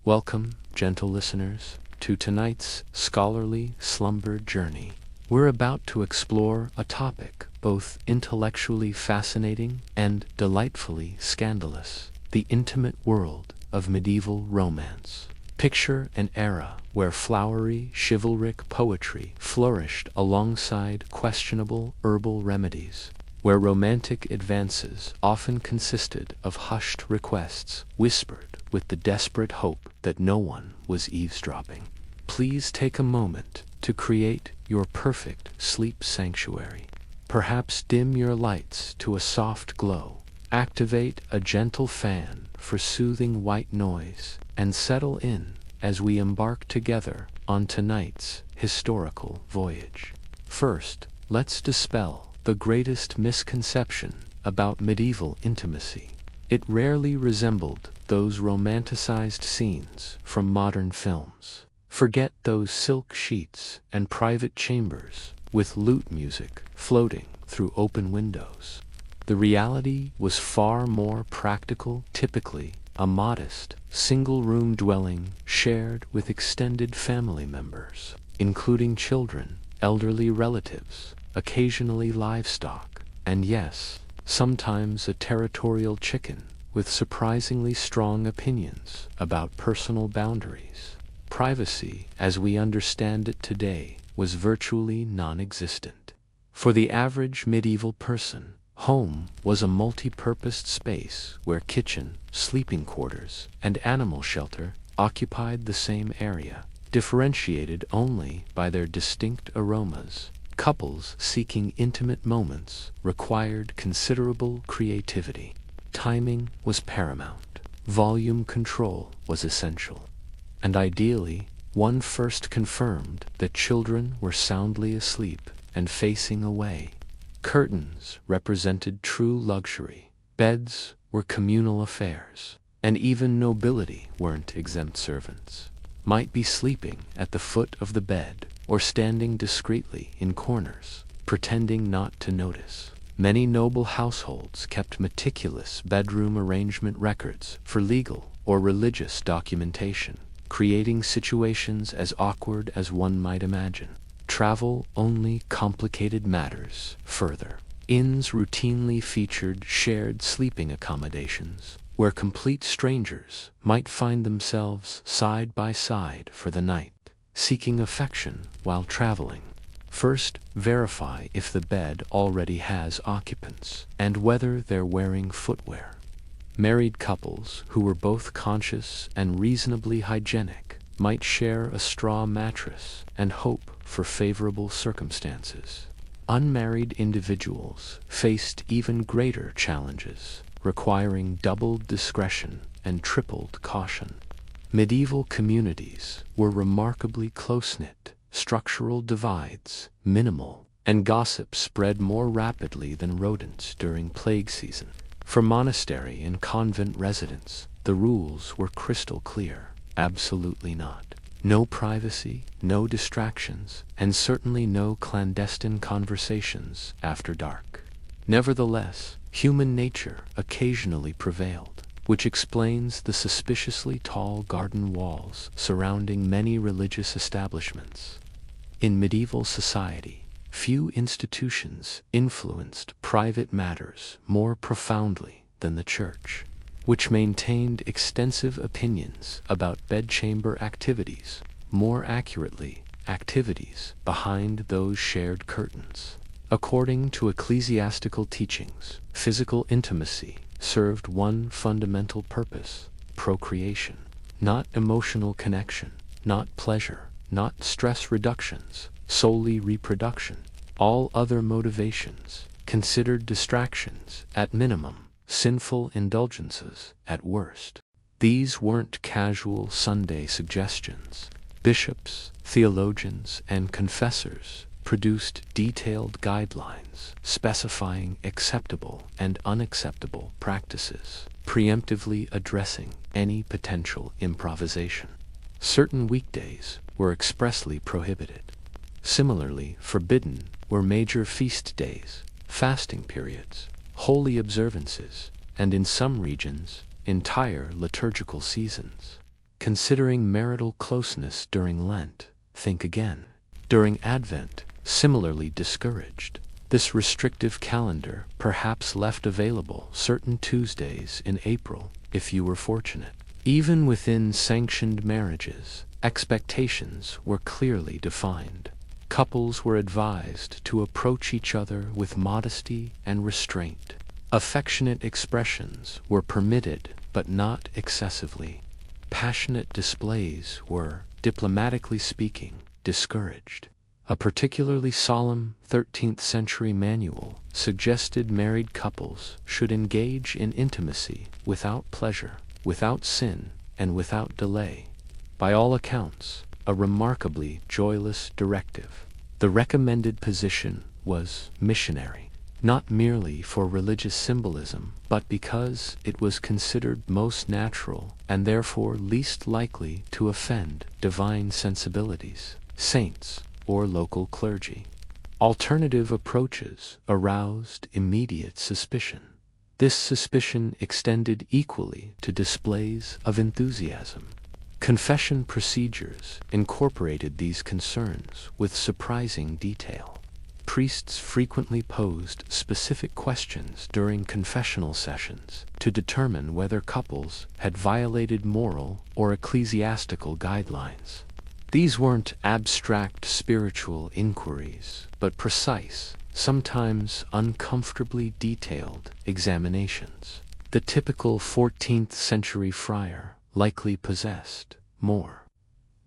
Welcome, gentle listeners, to tonight's scholarly slumber journey. We're about to explore a topic both intellectually fascinating and delightfully scandalous: the intimate world of medieval romance. Picture an era where flowery, chivalric poetry flourished alongside questionable herbal remedies, where romantic advances often consisted of hushed requests whispered with the desperate hope that no one was eavesdropping. Please take a moment to create your perfect sleep sanctuary. Perhaps dim your lights to a soft glow, activate a gentle fan for soothing white noise, and settle in as we embark together on tonight's historical voyage. First, let's dispel the greatest misconception about medieval intimacy. It rarely resembled those romanticized scenes from modern films. Forget those silk sheets and private chambers with lute music floating through open windows. The reality was far more practical, typically a modest, single-room dwelling shared with extended family members, including children, elderly relatives, occasionally livestock, and yes, sometimes a territorial chicken with surprisingly strong opinions about personal boundaries. Privacy, as we understand it today, was virtually non-existent. For the average medieval person, home was a multi-purposed space where kitchen, sleeping quarters, and animal shelter occupied the same area, differentiated only by their distinct aromas. Couples seeking intimate moments required considerable creativity. Timing was paramount. Volume control was essential. And ideally, one first confirmed that children were soundly asleep and facing away. Curtains represented true luxury. Beds were communal affairs. And even nobility weren't exempt. Servants might be sleeping at the foot of the bed or standing discreetly in corners, pretending not to notice. Many noble households kept meticulous bedroom arrangement records for legal or religious documentation, creating situations as awkward as one might imagine. Travel only complicated matters further. Inns routinely featured shared sleeping accommodations, where complete strangers might find themselves side by side for the night, seeking affection while traveling. First, verify if the bed already has occupants, and whether they're wearing footwear. Married couples who were both conscious and reasonably hygienic might share a straw mattress and hope for favorable circumstances. Unmarried individuals faced even greater challenges, requiring doubled discretion and tripled caution. Medieval communities were remarkably close-knit, structural divides minimal, and gossip spread more rapidly than rodents during plague season. For monastery and convent residents, the rules were crystal clear. Absolutely not. No privacy, no distractions, and certainly no clandestine conversations after dark. Nevertheless, human nature occasionally prevailed, which explains the suspiciously tall garden walls surrounding many religious establishments. In medieval society, few institutions influenced private matters more profoundly than the church, which maintained extensive opinions about bedchamber activities, more accurately, activities behind those shared curtains. According to ecclesiastical teachings, physical intimacy served one fundamental purpose: procreation. Not emotional connection, not pleasure, not stress reductions, solely reproduction. All other motivations considered distractions at minimum, sinful indulgences at worst. These weren't casual Sunday suggestions. Bishops, theologians, and confessors produced detailed guidelines specifying acceptable and unacceptable practices, preemptively addressing any potential improvisation. Certain weekdays were expressly prohibited. Similarly, forbidden were major feast days, fasting periods, holy observances, and in some regions, entire liturgical seasons. Considering marital closeness during Lent, think again. During Advent, similarly discouraged. This restrictive calendar perhaps left available certain Tuesdays in April, if you were fortunate. Even within sanctioned marriages, expectations were clearly defined. Couples were advised to approach each other with modesty and restraint. Affectionate expressions were permitted, but not excessively. Passionate displays were, diplomatically speaking, discouraged. A particularly solemn 13th century manual suggested married couples should engage in intimacy without pleasure, without sin, and without delay. By all accounts, a remarkably joyless directive. The recommended position was missionary, not merely for religious symbolism, but because it was considered most natural and therefore least likely to offend divine sensibilities, saints, or local clergy. Alternative approaches aroused immediate suspicion. This suspicion extended equally to displays of enthusiasm. Confession procedures incorporated these concerns with surprising detail. Priests frequently posed specific questions during confessional sessions to determine whether couples had violated moral or ecclesiastical guidelines. These weren't abstract spiritual inquiries, but precise, sometimes uncomfortably detailed examinations. The typical 14th century friar likely possessed more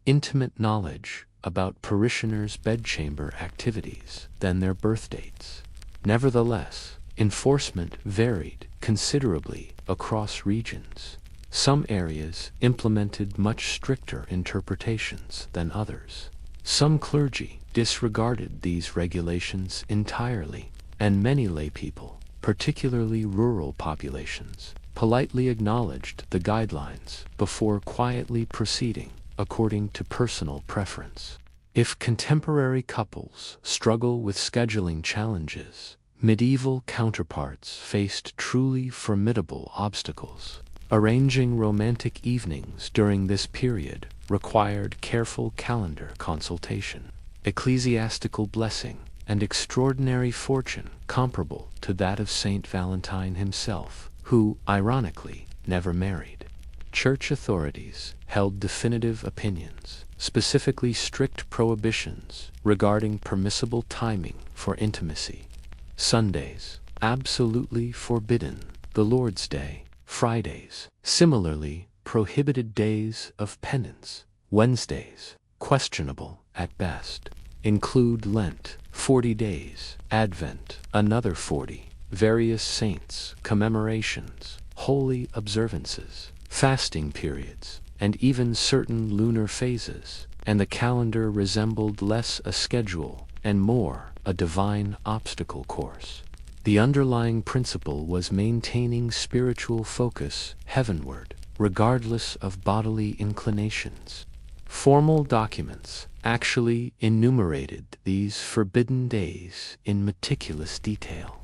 intimate knowledge about parishioners' bedchamber activities than their birth dates. Nevertheless, enforcement varied considerably across regions. Some areas implemented much stricter interpretations than others. Some clergy disregarded these regulations entirely, and many laypeople, particularly rural populations, politely acknowledged the guidelines before quietly proceeding according to personal preference. If contemporary couples struggle with scheduling challenges, medieval counterparts faced truly formidable obstacles. Arranging romantic evenings during this period required careful calendar consultation, ecclesiastical blessing, and extraordinary fortune comparable to that of Saint Valentine himself, who, ironically, never married. Church authorities held definitive opinions, specifically strict prohibitions regarding permissible timing for intimacy. Sundays, absolutely forbidden. The Lord's Day, Fridays, similarly prohibited. Days of penance, Wednesdays, questionable at best. Include Lent, 40 days, Advent, another 40, various saints, commemorations, holy observances, fasting periods, and even certain lunar phases, and the calendar resembled less a schedule and more a divine obstacle course. The underlying principle was maintaining spiritual focus heavenward, regardless of bodily inclinations. Formal documents actually enumerated these forbidden days in meticulous detail.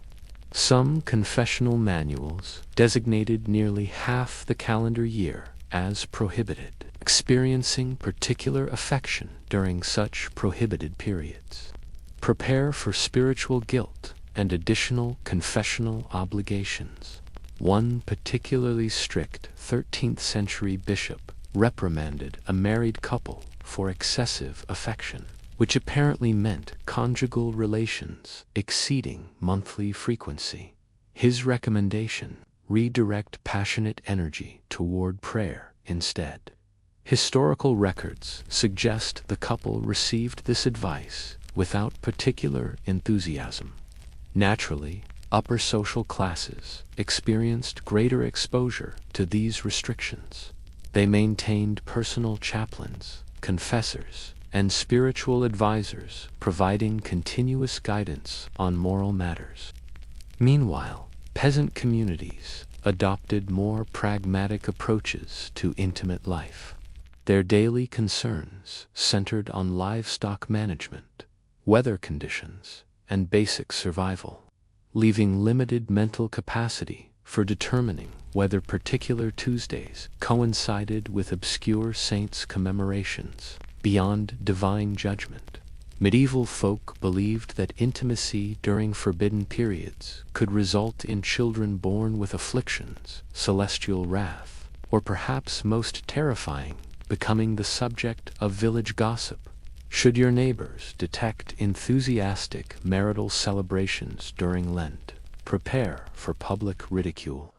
Some confessional manuals designated nearly half the calendar year as prohibited, experiencing particular affection during such prohibited periods. Prepare for spiritual guilt and additional confessional obligations. One particularly strict 13th century bishop reprimanded a married couple for excessive affection, which apparently meant conjugal relations exceeding monthly frequency. His recommendation: redirect passionate energy toward prayer instead. Historical records suggest the couple received this advice without particular enthusiasm. Naturally, upper social classes experienced greater exposure to these restrictions. They maintained personal chaplains, confessors, and spiritual advisors, providing continuous guidance on moral matters. Meanwhile, peasant communities adopted more pragmatic approaches to intimate life. Their daily concerns centered on livestock management, weather conditions, and basic survival, leaving limited mental capacity for determining whether particular Tuesdays coincided with obscure saints' commemorations, beyond divine judgment. Medieval folk believed that intimacy during forbidden periods could result in children born with afflictions, celestial wrath, or perhaps most terrifying, becoming the subject of village gossip. Should your neighbors detect enthusiastic marital celebrations during Lent, prepare for public ridicule.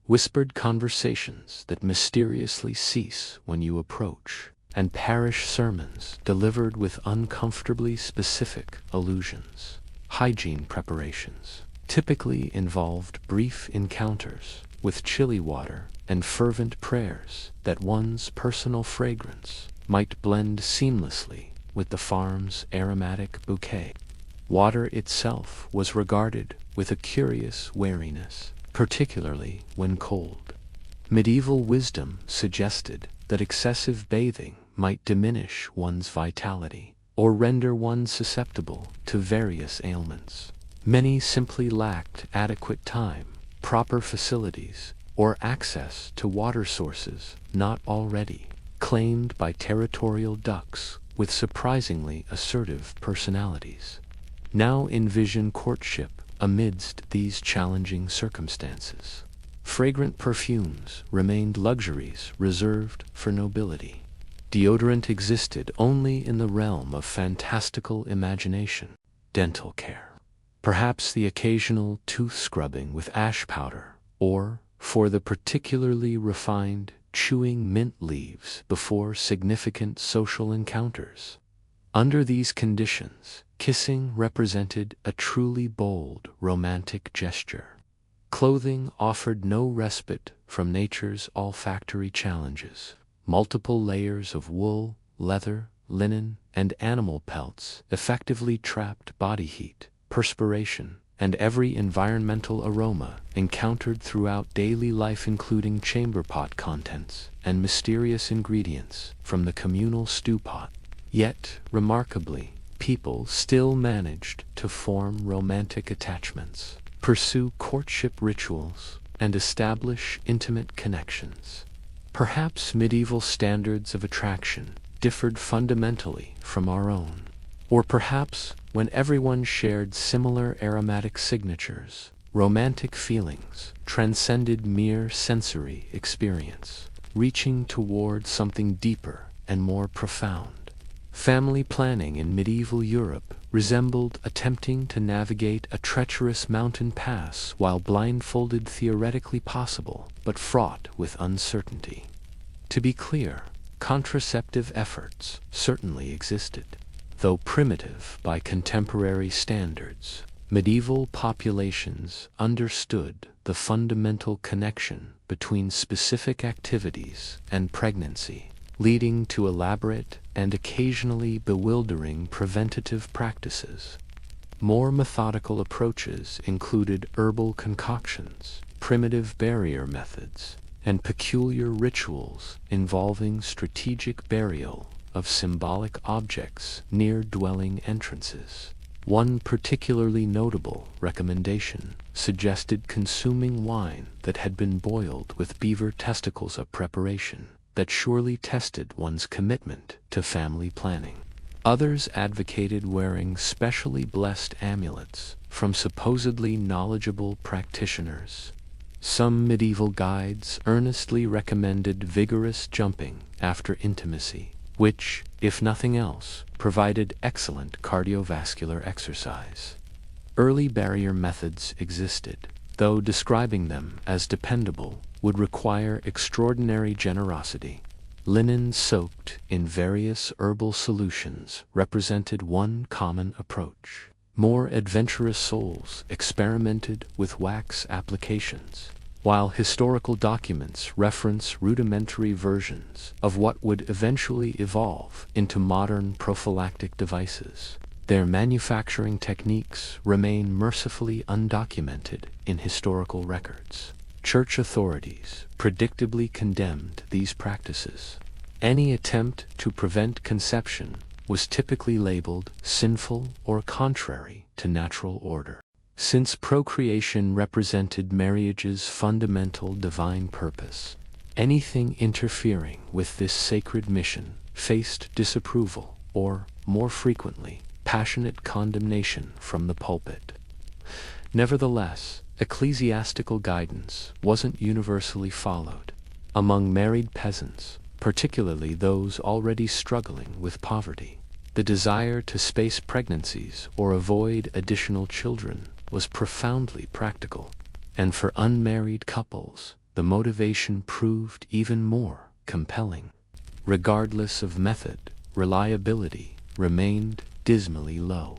Whispered conversations that mysteriously cease when you approach, and parish sermons delivered with uncomfortably specific allusions. Hygiene preparations typically involved brief encounters with chilly water and fervent prayers that one's personal fragrance might blend seamlessly with the farm's aromatic bouquet. Water itself was regarded with a curious wariness, particularly when cold. Medieval wisdom suggested that excessive bathing might diminish one's vitality or render one susceptible to various ailments. Many simply lacked adequate time, proper facilities, or access to water sources not already claimed by territorial ducks with surprisingly assertive personalities. Now envision courtship amidst these challenging circumstances. Fragrant perfumes remained luxuries reserved for nobility. Deodorant existed only in the realm of fantastical imagination. Dental care. Perhaps the occasional tooth scrubbing with ash powder, or, for the particularly refined, chewing mint leaves before significant social encounters. Under these conditions, kissing represented a truly bold, romantic gesture. Clothing offered no respite from nature's olfactory challenges. Multiple layers of wool, leather, linen, and animal pelts effectively trapped body heat, perspiration, and every environmental aroma encountered throughout daily life, including chamber pot contents and mysterious ingredients from the communal stew pot. Yet, remarkably, people still managed to form romantic attachments, pursue courtship rituals, and establish intimate connections. Perhaps medieval standards of attraction differed fundamentally from our own. Or perhaps, when everyone shared similar aromatic signatures, romantic feelings transcended mere sensory experience, reaching toward something deeper and more profound. Family planning in medieval Europe resembled attempting to navigate a treacherous mountain pass while blindfolded, theoretically possible, but fraught with uncertainty. To be clear, contraceptive efforts certainly existed. Though primitive by contemporary standards, medieval populations understood the fundamental connection between specific activities and pregnancy, leading to elaborate and occasionally bewildering preventative practices. More methodical approaches included herbal concoctions, primitive barrier methods, and peculiar rituals involving strategic burial of symbolic objects near dwelling entrances. One particularly notable recommendation suggested consuming wine that had been boiled with beaver testicles, a preparation that surely tested one's commitment to family planning. Others advocated wearing specially blessed amulets from supposedly knowledgeable practitioners. Some medieval guides earnestly recommended vigorous jumping after intimacy, which, if nothing else, provided excellent cardiovascular exercise. Early barrier methods existed, though describing them as dependable would require extraordinary generosity. Linen soaked in various herbal solutions represented one common approach. More adventurous souls experimented with wax applications, while historical documents reference rudimentary versions of what would eventually evolve into modern prophylactic devices. Their manufacturing techniques remain mercifully undocumented in historical records. Church authorities predictably condemned these practices. Any attempt to prevent conception was typically labeled sinful or contrary to natural order. Since procreation represented marriage's fundamental divine purpose, anything interfering with this sacred mission faced disapproval or, more frequently, passionate condemnation from the pulpit. Nevertheless, ecclesiastical guidance wasn't universally followed. Among married peasants, particularly those already struggling with poverty, the desire to space pregnancies or avoid additional children was profoundly practical, and for unmarried couples, the motivation proved even more compelling. Regardless of method, reliability remained dismally low.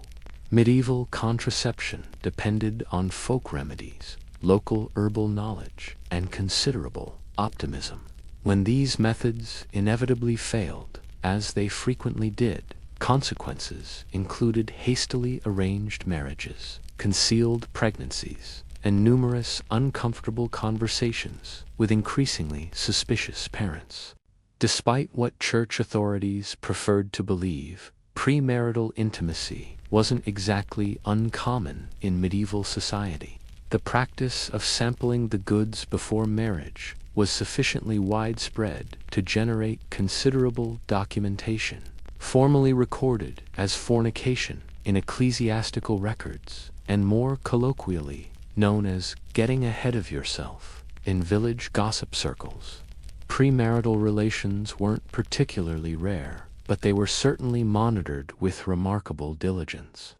Medieval contraception depended on folk remedies, local herbal knowledge, and considerable optimism. When these methods inevitably failed, as they frequently did, consequences included hastily arranged marriages, concealed pregnancies, and numerous uncomfortable conversations with increasingly suspicious parents. Despite what church authorities preferred to believe, premarital intimacy wasn't exactly uncommon in medieval society. The practice of sampling the goods before marriage was sufficiently widespread to generate considerable documentation, formally recorded as fornication in ecclesiastical records, and more colloquially known as getting ahead of yourself in village gossip circles. Premarital relations weren't particularly rare, but they were certainly monitored with remarkable diligence.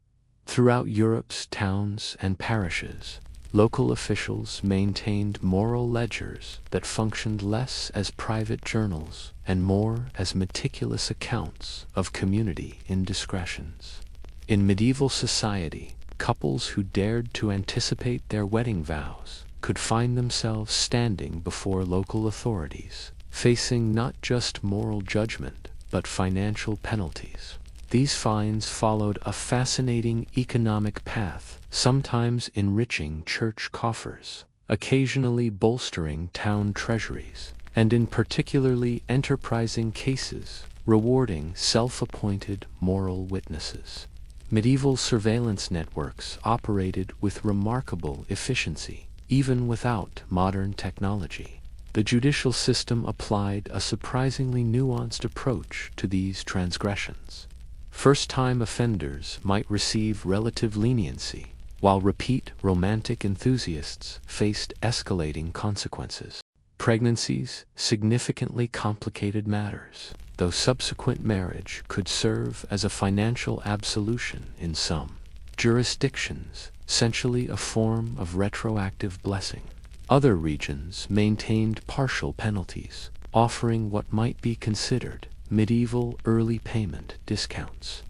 Throughout Europe's towns and parishes, local officials maintained moral ledgers that functioned less as private journals and more as meticulous accounts of community indiscretions. In medieval society, couples who dared to anticipate their wedding vows could find themselves standing before local authorities, facing not just moral judgment, but financial penalties. These fines followed a fascinating economic path, sometimes enriching church coffers, occasionally bolstering town treasuries, and in particularly enterprising cases, rewarding self-appointed moral witnesses. Medieval surveillance networks operated with remarkable efficiency, even without modern technology. The judicial system applied a surprisingly nuanced approach to these transgressions. First-time offenders might receive relative leniency, while repeat romantic enthusiasts faced escalating consequences. Pregnancies significantly complicated matters, though subsequent marriage could serve as a financial absolution in some jurisdictions, essentially a form of retroactive blessing. Other regions maintained partial penalties, offering what might be considered medieval early payment discounts.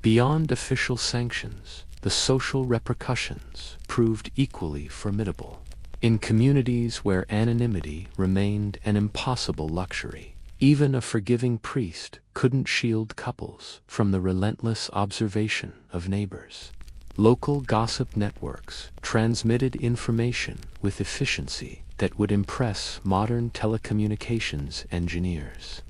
Beyond official sanctions, the social repercussions proved equally formidable. In communities where anonymity remained an impossible luxury, even a forgiving priest couldn't shield couples from the relentless observation of neighbors. Local gossip networks transmitted information with efficiency that would impress modern telecommunications engineers.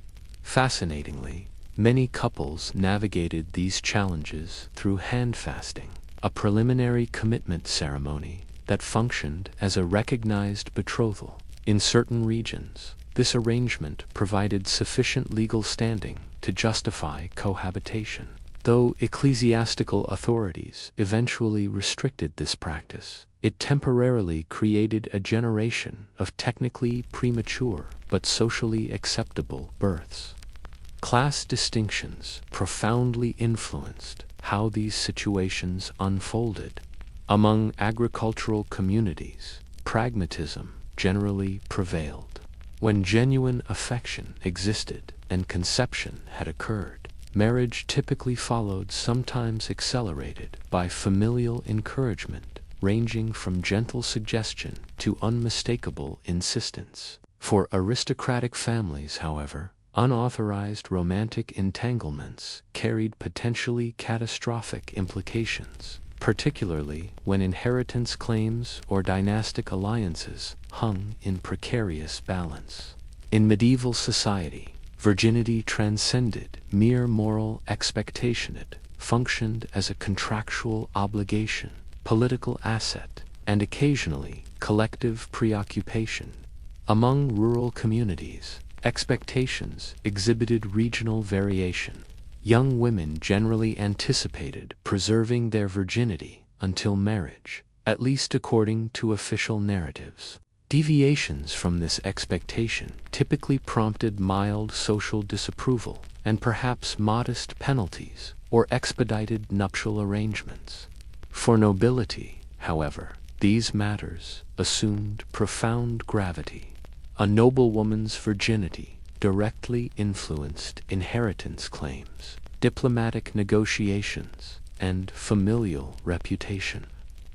Fascinatingly, many couples navigated these challenges through handfasting, a preliminary commitment ceremony that functioned as a recognized betrothal. In certain regions, this arrangement provided sufficient legal standing to justify cohabitation. Though ecclesiastical authorities eventually restricted this practice, it temporarily created a generation of technically premature but socially acceptable births. Class distinctions profoundly influenced how these situations unfolded. Among agricultural communities, pragmatism generally prevailed. When genuine affection existed and conception had occurred, marriage typically followed, sometimes accelerated, by familial encouragement, ranging from gentle suggestion to unmistakable insistence. For aristocratic families, however, unauthorized romantic entanglements carried potentially catastrophic implications, particularly when inheritance claims or dynastic alliances hung in precarious balance. In medieval society, virginity transcended mere moral expectation. It functioned as a contractual obligation, political asset, and occasionally collective preoccupation. Among rural communities, expectations exhibited regional variation. Young women generally anticipated preserving their virginity until marriage, at least according to official narratives. Deviations from this expectation typically prompted mild social disapproval and perhaps modest penalties or expedited nuptial arrangements. For nobility, however, these matters assumed profound gravity. A noblewoman's virginity directly influenced inheritance claims, diplomatic negotiations, and familial reputation.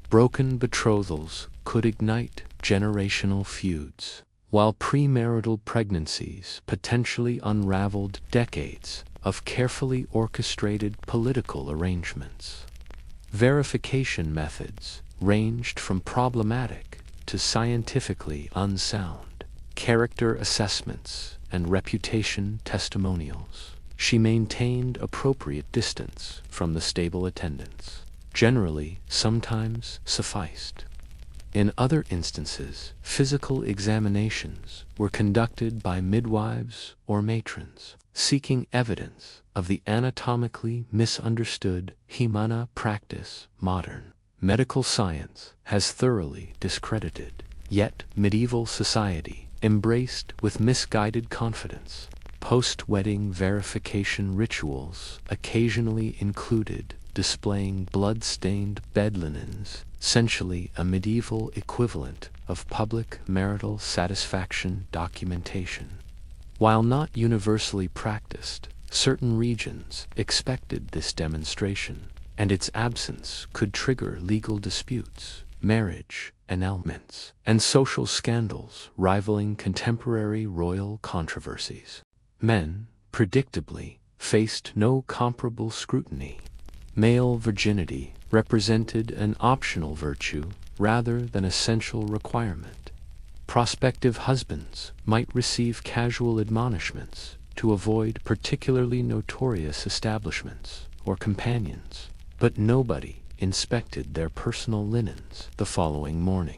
Broken betrothals could ignite generational feuds, while premarital pregnancies potentially unraveled decades of carefully orchestrated political arrangements. Verification methods ranged from problematic to scientifically unsound. Character assessments and reputation testimonials. She maintained appropriate distance from the stable attendants. Generally, sometimes sufficed. In other instances, physical examinations were conducted by midwives or matrons, seeking evidence of the anatomically misunderstood himana practice. Modern medical science has thoroughly discredited, yet medieval society embraced with misguided confidence. Post-wedding verification rituals occasionally included displaying blood-stained bed linens, essentially a medieval equivalent of public marital satisfaction documentation. While not universally practiced, certain regions expected this demonstration, and its absence could trigger legal disputes, marriage annulments, and social scandals rivaling contemporary royal controversies. Men, predictably, faced no comparable scrutiny. Male virginity represented an optional virtue rather than essential requirement. Prospective husbands might receive casual admonishments to avoid particularly notorious establishments or companions, but nobody inspected their personal linens the following morning.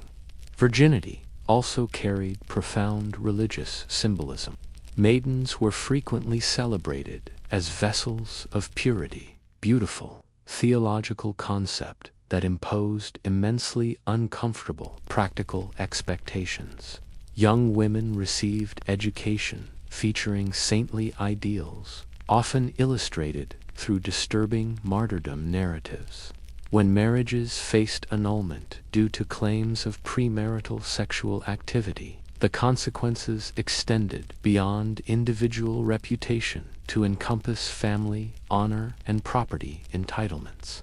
Virginity also carried profound religious symbolism. Maidens were frequently celebrated as vessels of purity, beautiful, theological concept that imposed immensely uncomfortable practical expectations. Young women received education featuring saintly ideals, often illustrated through disturbing martyrdom narratives. When marriages faced annulment due to claims of premarital sexual activity, the consequences extended beyond individual reputation to encompass family, honor, and property entitlements.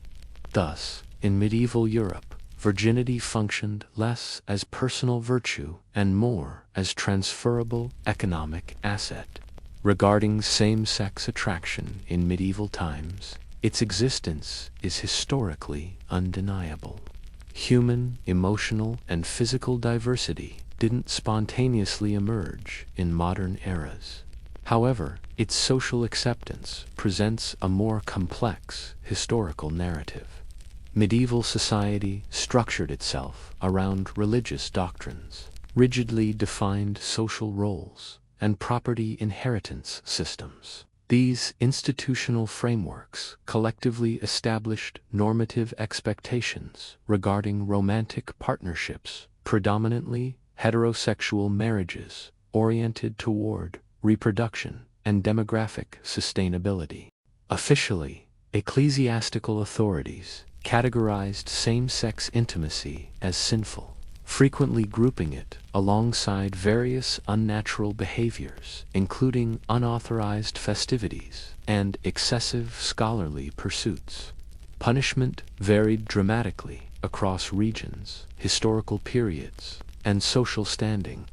Thus, in medieval Europe, virginity functioned less as personal virtue and more as transferable economic asset. Regarding same-sex attraction in medieval times, its existence is historically undeniable. Human, emotional, and physical diversity didn't spontaneously emerge in modern eras. However, its social acceptance presents a more complex historical narrative. Medieval society structured itself around religious doctrines, rigidly defined social roles, and property inheritance systems. These institutional frameworks collectively established normative expectations regarding romantic partnerships, predominantly heterosexual marriages oriented toward reproduction and demographic sustainability. Officially, ecclesiastical authorities categorized same-sex intimacy as sinful, frequently grouping it alongside various unnatural behaviors, including unauthorized festivities and excessive scholarly pursuits. Punishment varied dramatically across regions, historical periods, and social standing.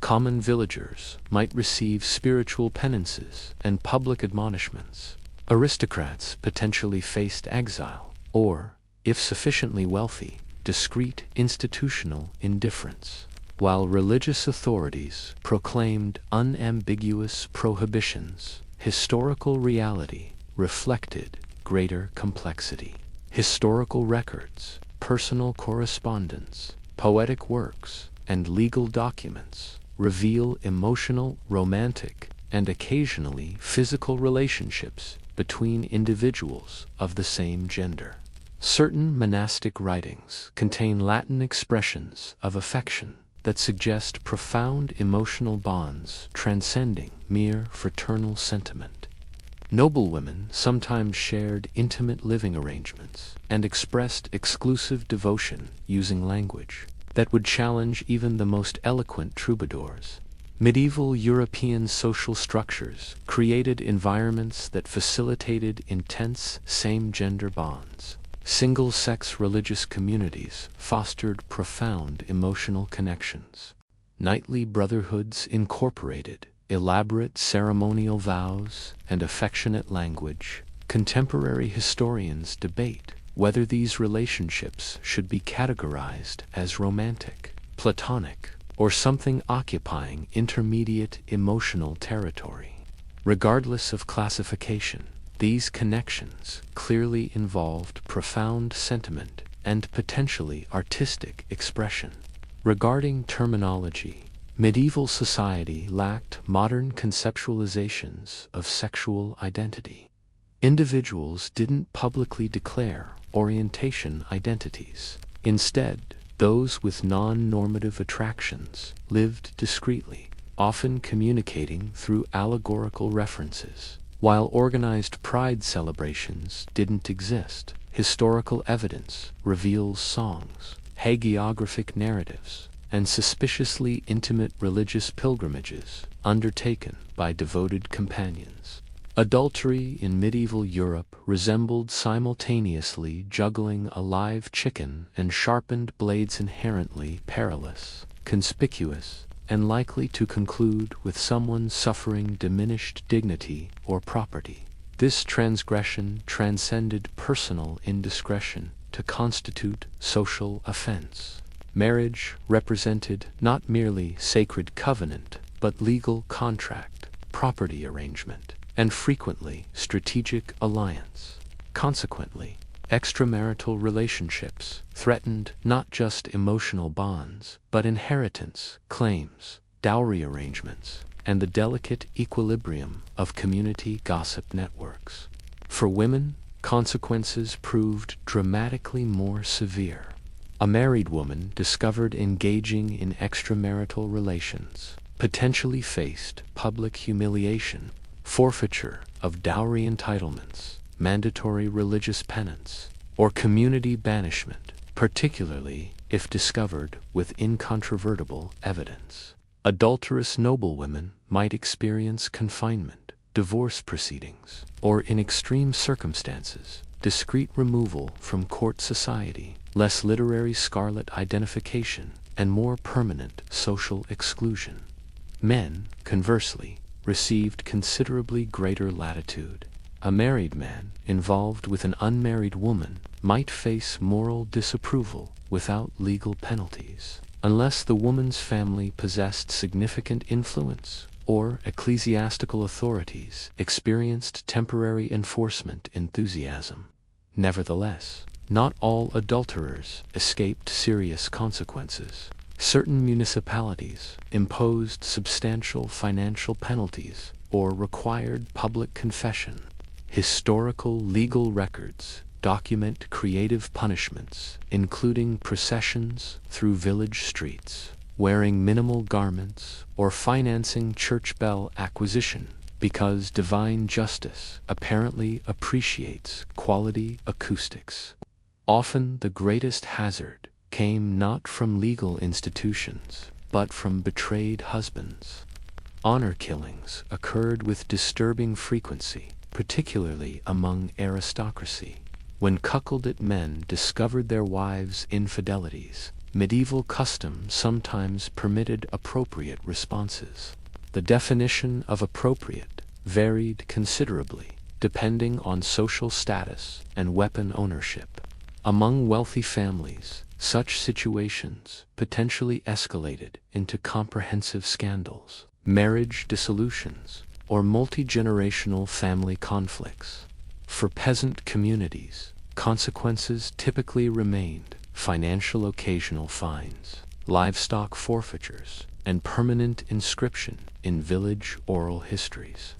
Common villagers might receive spiritual penances and public admonishments. Aristocrats potentially faced exile, or, if sufficiently wealthy, discreet institutional indifference, while religious authorities proclaimed unambiguous prohibitions. Historical reality reflected greater complexity. Historical records, personal correspondence, poetic works, and legal documents reveal emotional, romantic, and occasionally physical relationships between individuals of the same gender. Certain monastic writings contain Latin expressions of affection that suggest profound emotional bonds transcending mere fraternal sentiment. Noblewomen sometimes shared intimate living arrangements and expressed exclusive devotion using language that would challenge even the most eloquent troubadours. Medieval European social structures created environments that facilitated intense same-gender bonds. Single-sex religious communities fostered profound emotional connections. Knightly brotherhoods incorporated elaborate ceremonial vows and affectionate language. Contemporary historians debate whether these relationships should be categorized as romantic, platonic, or something occupying intermediate emotional territory. Regardless of classification, these connections clearly involved profound sentiment and potentially artistic expression. Regarding terminology, medieval society lacked modern conceptualizations of sexual identity. Individuals didn't publicly declare orientation identities. Instead, those with non-normative attractions lived discreetly, often communicating through allegorical references. While organized pride celebrations didn't exist, historical evidence reveals songs, hagiographic narratives, and suspiciously intimate religious pilgrimages undertaken by devoted companions. Adultery in medieval Europe resembled simultaneously juggling a live chicken and sharpened blades, inherently perilous, conspicuous, and likely to conclude with someone suffering diminished dignity or property. This transgression transcended personal indiscretion to constitute social offense. Marriage represented not merely sacred covenant, but legal contract, property arrangement, and frequently strategic alliance. Consequently, extramarital relationships threatened not just emotional bonds, but inheritance, claims, dowry arrangements, and the delicate equilibrium of community gossip networks. For women, consequences proved dramatically more severe. A married woman discovered engaging in extramarital relations potentially faced public humiliation, forfeiture of dowry entitlements, mandatory religious penance, or community banishment, particularly if discovered with incontrovertible evidence. Adulterous noblewomen might experience confinement, divorce proceedings, or in extreme circumstances, discreet removal from court society, less literary scarlet identification, and more permanent social exclusion. Men, conversely, received considerably greater latitude. A married man involved with an unmarried woman might face moral disapproval without legal penalties, unless the woman's family possessed significant influence or ecclesiastical authorities experienced temporary enforcement enthusiasm. Nevertheless, not all adulterers escaped serious consequences. Certain municipalities imposed substantial financial penalties or required public confession. Historical legal records document creative punishments, including processions through village streets, wearing minimal garments, or financing church bell acquisition, because divine justice apparently appreciates quality acoustics. Often the greatest hazard came not from legal institutions, but from betrayed husbands. Honor killings occurred with disturbing frequency, particularly among aristocracy. When cuckolded men discovered their wives' infidelities, medieval custom sometimes permitted appropriate responses. The definition of appropriate varied considerably, depending on social status and weapon ownership. Among wealthy families, such situations potentially escalated into comprehensive scandals, marriage dissolutions, or multi-generational family conflicts. For peasant communities, consequences typically remained financial occasional fines, livestock forfeitures, and permanent inscription in village oral histories.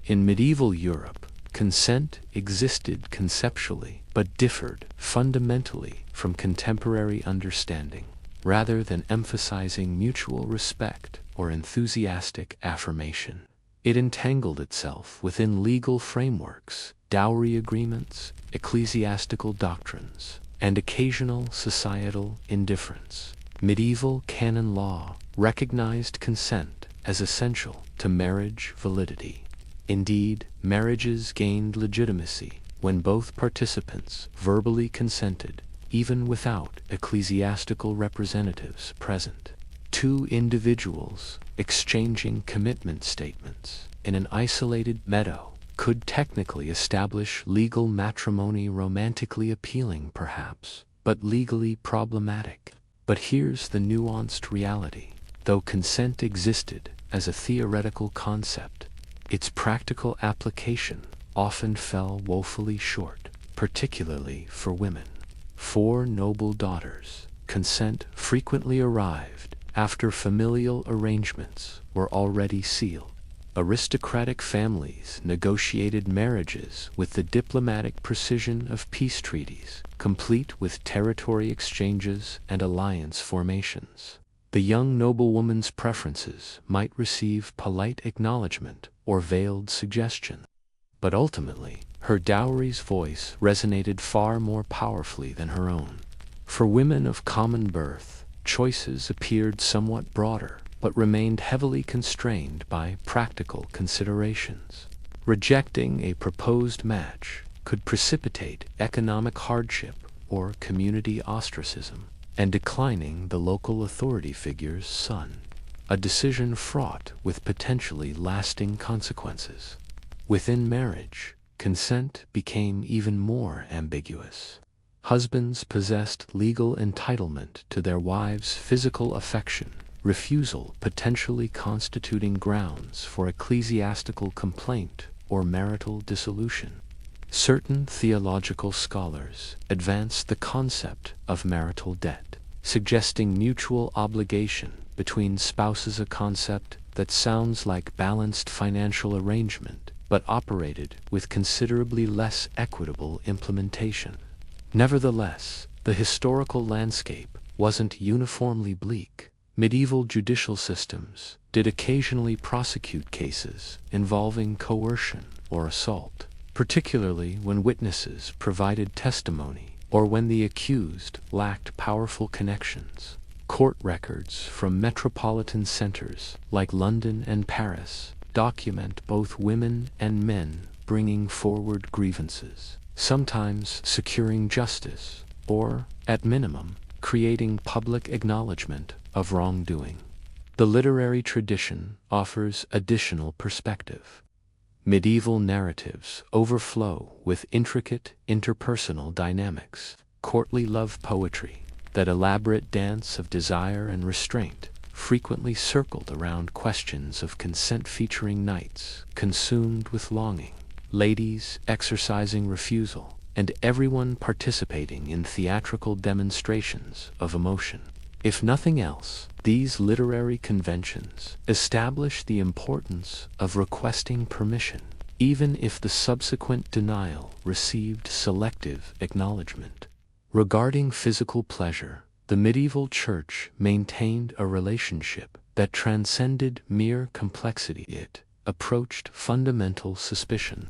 In medieval Europe, consent existed conceptually but differed fundamentally from contemporary understanding. Rather than emphasizing mutual respect or enthusiastic affirmation, it entangled itself within legal frameworks, dowry agreements, ecclesiastical doctrines, and occasional societal indifference. Medieval canon law recognized consent as essential to marriage validity. Indeed, marriages gained legitimacy when both participants verbally consented, even without ecclesiastical representatives present. Two individuals exchanging commitment statements in an isolated meadow could technically establish legal matrimony, romantically appealing perhaps, but legally problematic. But here's the nuanced reality. Though consent existed as a theoretical concept, its practical application often fell woefully short, particularly for women. For noble daughters, consent frequently arrived after familial arrangements were already sealed. Aristocratic families negotiated marriages with the diplomatic precision of peace treaties, complete with territory exchanges and alliance formations. The young noblewoman's preferences might receive polite acknowledgment or veiled suggestion, but ultimately, her dowry's voice resonated far more powerfully than her own. For women of common birth, choices appeared somewhat broader, but remained heavily constrained by practical considerations. Rejecting a proposed match could precipitate economic hardship or community ostracism, and declining the local authority figure's son, a decision fraught with potentially lasting consequences. Within marriage, consent became even more ambiguous. Husbands possessed legal entitlement to their wives' physical affection, refusal potentially constituting grounds for ecclesiastical complaint or marital dissolution. Certain theological scholars advanced the concept of marital debt, suggesting mutual obligation between spouses, a concept that sounds like balanced financial arrangement, but operated with considerably less equitable implementation. Nevertheless, the historical landscape wasn't uniformly bleak. Medieval judicial systems did occasionally prosecute cases involving coercion or assault, particularly when witnesses provided testimony or when the accused lacked powerful connections. Court records from metropolitan centers like London and Paris document both women and men bringing forward grievances, sometimes securing justice, or, at minimum, creating public acknowledgement of wrongdoing. The literary tradition offers additional perspective. Medieval narratives overflow with intricate interpersonal dynamics, courtly love poetry, that elaborate dance of desire and restraint, frequently circled around questions of consent, featuring knights consumed with longing, ladies exercising refusal, and everyone participating in theatrical demonstrations of emotion. If nothing else, these literary conventions establish the importance of requesting permission, even if the subsequent denial received selective acknowledgement. Regarding physical pleasure, the medieval church maintained a relationship that transcended mere complexity. It approached fundamental suspicion.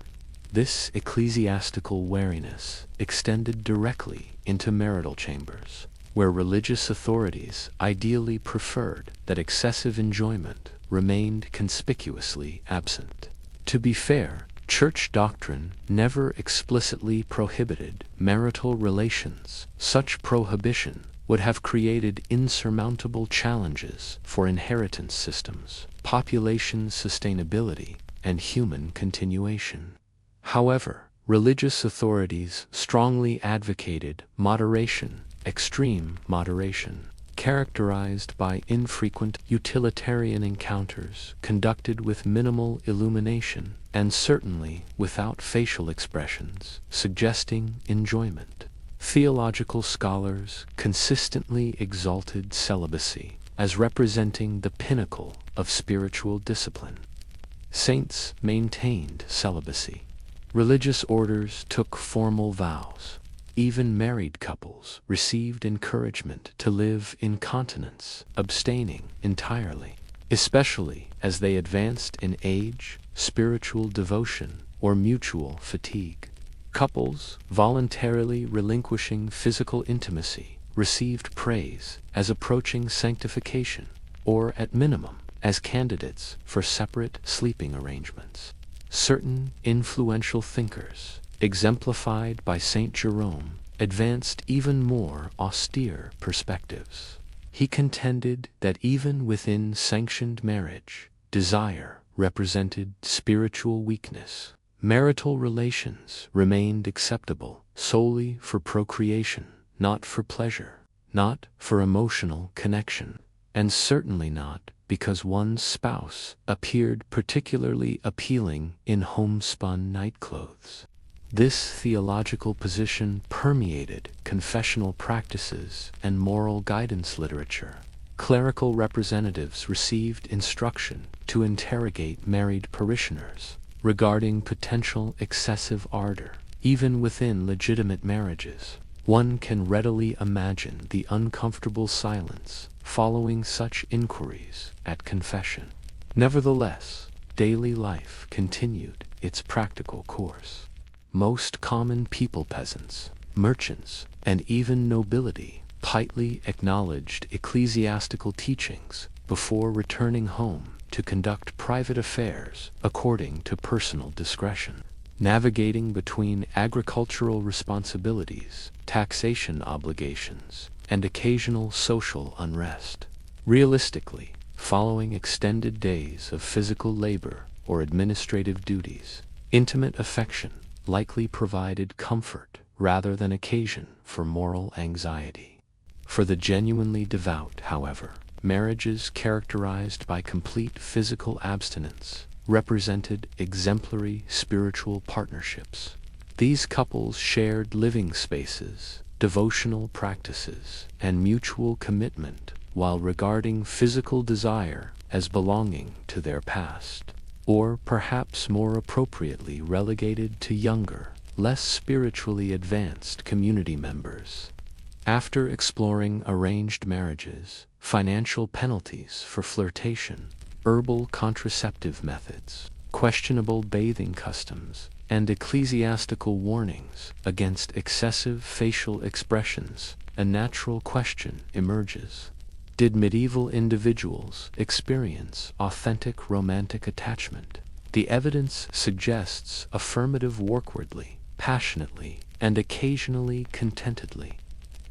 This ecclesiastical wariness extended directly into marital chambers, where religious authorities ideally preferred that excessive enjoyment remained conspicuously absent. To be fair, church doctrine never explicitly prohibited marital relations. Such prohibition would have created insurmountable challenges for inheritance systems, population sustainability, and human continuation. However, religious authorities strongly advocated moderation, extreme moderation, characterized by infrequent utilitarian encounters conducted with minimal illumination and certainly without facial expressions suggesting enjoyment. Theological scholars consistently exalted celibacy as representing the pinnacle of spiritual discipline. Saints maintained celibacy. Religious orders took formal vows. Even married couples received encouragement to live in continence, abstaining entirely, especially as they advanced in age, spiritual devotion, or mutual fatigue. Couples voluntarily relinquishing physical intimacy received praise as approaching sanctification, or at minimum, as candidates for separate sleeping arrangements. Certain influential thinkers, exemplified by Saint Jerome, advanced even more austere perspectives. He contended that even within sanctioned marriage, desire represented spiritual weakness. Marital relations remained acceptable solely for procreation, not for pleasure, not for emotional connection, and certainly not because one's spouse appeared particularly appealing in homespun nightclothes. This theological position permeated confessional practices and moral guidance literature. Clerical representatives received instruction to interrogate married parishioners regarding potential excessive ardor, even within legitimate marriages. One can readily imagine the uncomfortable silence following such inquiries at confession. Nevertheless, daily life continued its practical course. Most common people, peasants, merchants, and even nobility, politely acknowledged ecclesiastical teachings before returning home to conduct private affairs according to personal discretion. Navigating between agricultural responsibilities, taxation obligations, and occasional social unrest. Realistically, following extended days of physical labor or administrative duties, intimate affection likely provided comfort rather than occasion for moral anxiety. For the genuinely devout, however, marriages characterized by complete physical abstinence represented exemplary spiritual partnerships. These couples shared living spaces, devotional practices, and mutual commitment while regarding physical desire as belonging to their past, or perhaps more appropriately relegated to younger, less spiritually advanced community members. After exploring arranged marriages, financial penalties for flirtation, herbal contraceptive methods, questionable bathing customs, and ecclesiastical warnings against excessive facial expressions, a natural question emerges. Did medieval individuals experience authentic romantic attachment? The evidence suggests affirmative workwardly, passionately, and occasionally contentedly.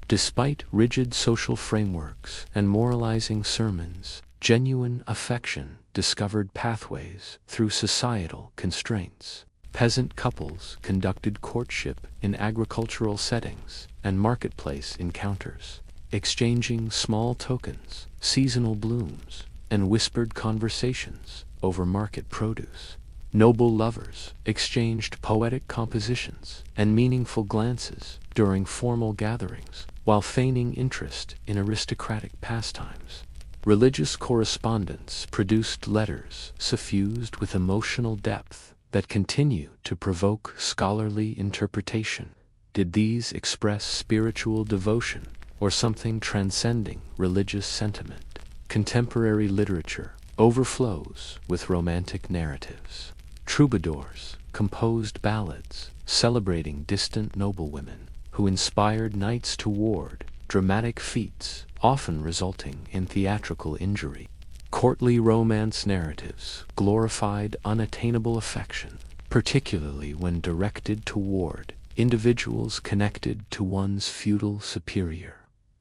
Despite rigid social frameworks and moralizing sermons, genuine affection discovered pathways through societal constraints. Peasant couples conducted courtship in agricultural settings and marketplace encounters, exchanging small tokens, seasonal blooms, and whispered conversations over market produce. Noble lovers exchanged poetic compositions and meaningful glances during formal gatherings, while feigning interest in aristocratic pastimes. Religious correspondence produced letters suffused with emotional depth that continue to provoke scholarly interpretation. Did these express spiritual devotion or something transcending religious sentiment? Contemporary literature overflows with romantic narratives. Troubadours composed ballads celebrating distant noblewomen who inspired knights toward dramatic feats, often resulting in theatrical injury. Courtly romance narratives glorified unattainable affection, particularly when directed toward individuals connected to one's feudal superior.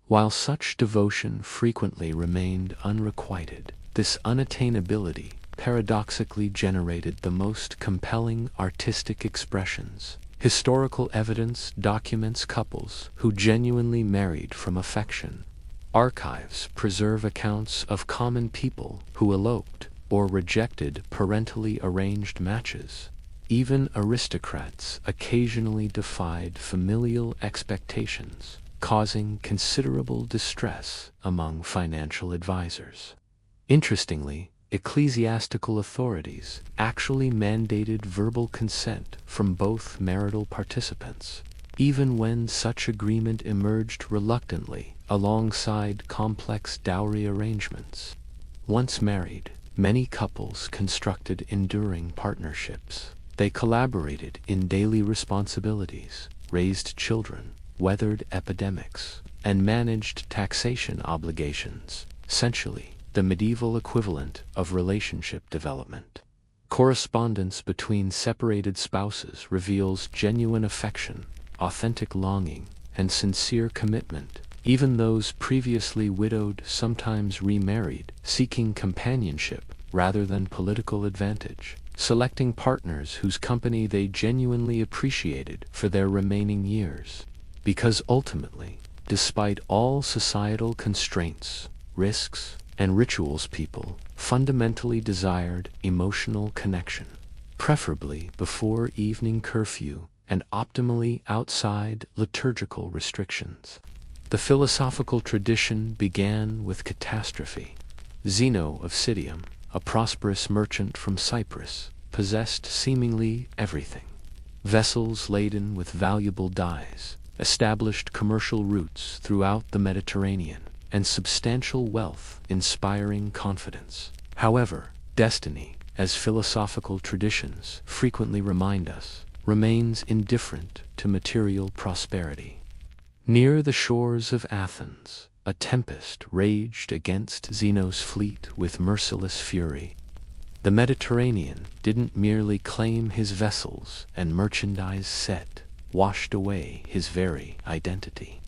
While such devotion frequently remained unrequited, this unattainability paradoxically generated the most compelling artistic expressions. Historical evidence documents couples who genuinely married from affection. Archives preserve accounts of common people who eloped or rejected parentally arranged matches. Even aristocrats occasionally defied familial expectations, causing considerable distress among financial advisors. Interestingly, ecclesiastical authorities actually mandated verbal consent from both marital participants, even when such agreement emerged reluctantly alongside complex dowry arrangements. Once married, many couples constructed enduring partnerships. They collaborated in daily responsibilities, raised children, weathered epidemics, and managed taxation obligations, essentially the medieval equivalent of relationship development. Correspondence between separated spouses reveals genuine affection, authentic longing, and sincere commitment. Even those previously widowed sometimes remarried, seeking companionship rather than political advantage, selecting partners whose company they genuinely appreciated for their remaining years. Because ultimately, despite all societal constraints, risks, and rituals, people fundamentally desired emotional connection, preferably before evening curfew and optimally outside liturgical restrictions. The philosophical tradition began with catastrophe. Zeno of Citium, a prosperous merchant from Cyprus, possessed seemingly everything. Vessels laden with valuable dyes, established commercial routes throughout the Mediterranean, and substantial wealth inspiring confidence. However, destiny, as philosophical traditions frequently remind us, remains indifferent to material prosperity. Near the shores of Athens, a tempest raged against Zeno's fleet with merciless fury. The Mediterranean didn't merely claim his vessels and merchandise set, washed away his very identity.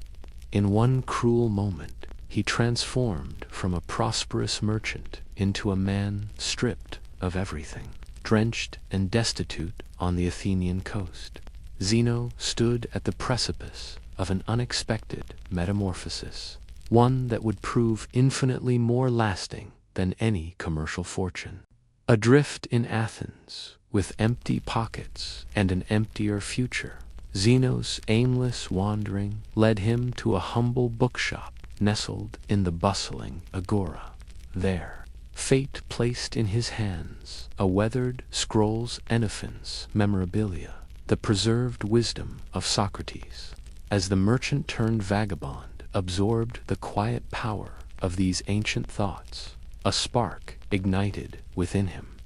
In one cruel moment, he transformed from a prosperous merchant into a man stripped of everything, drenched and destitute on the Athenian coast. Zeno stood at the precipice of an unexpected metamorphosis, one that would prove infinitely more lasting than any commercial fortune. Adrift in Athens, with empty pockets and an emptier future, Zeno's aimless wandering led him to a humble bookshop nestled in the bustling agora. There, fate placed in his hands a weathered scrolls Xenophon's memorabilia, the preserved wisdom of Socrates. As the merchant turned vagabond absorbed the quiet power of these ancient thoughts, a spark ignited within him.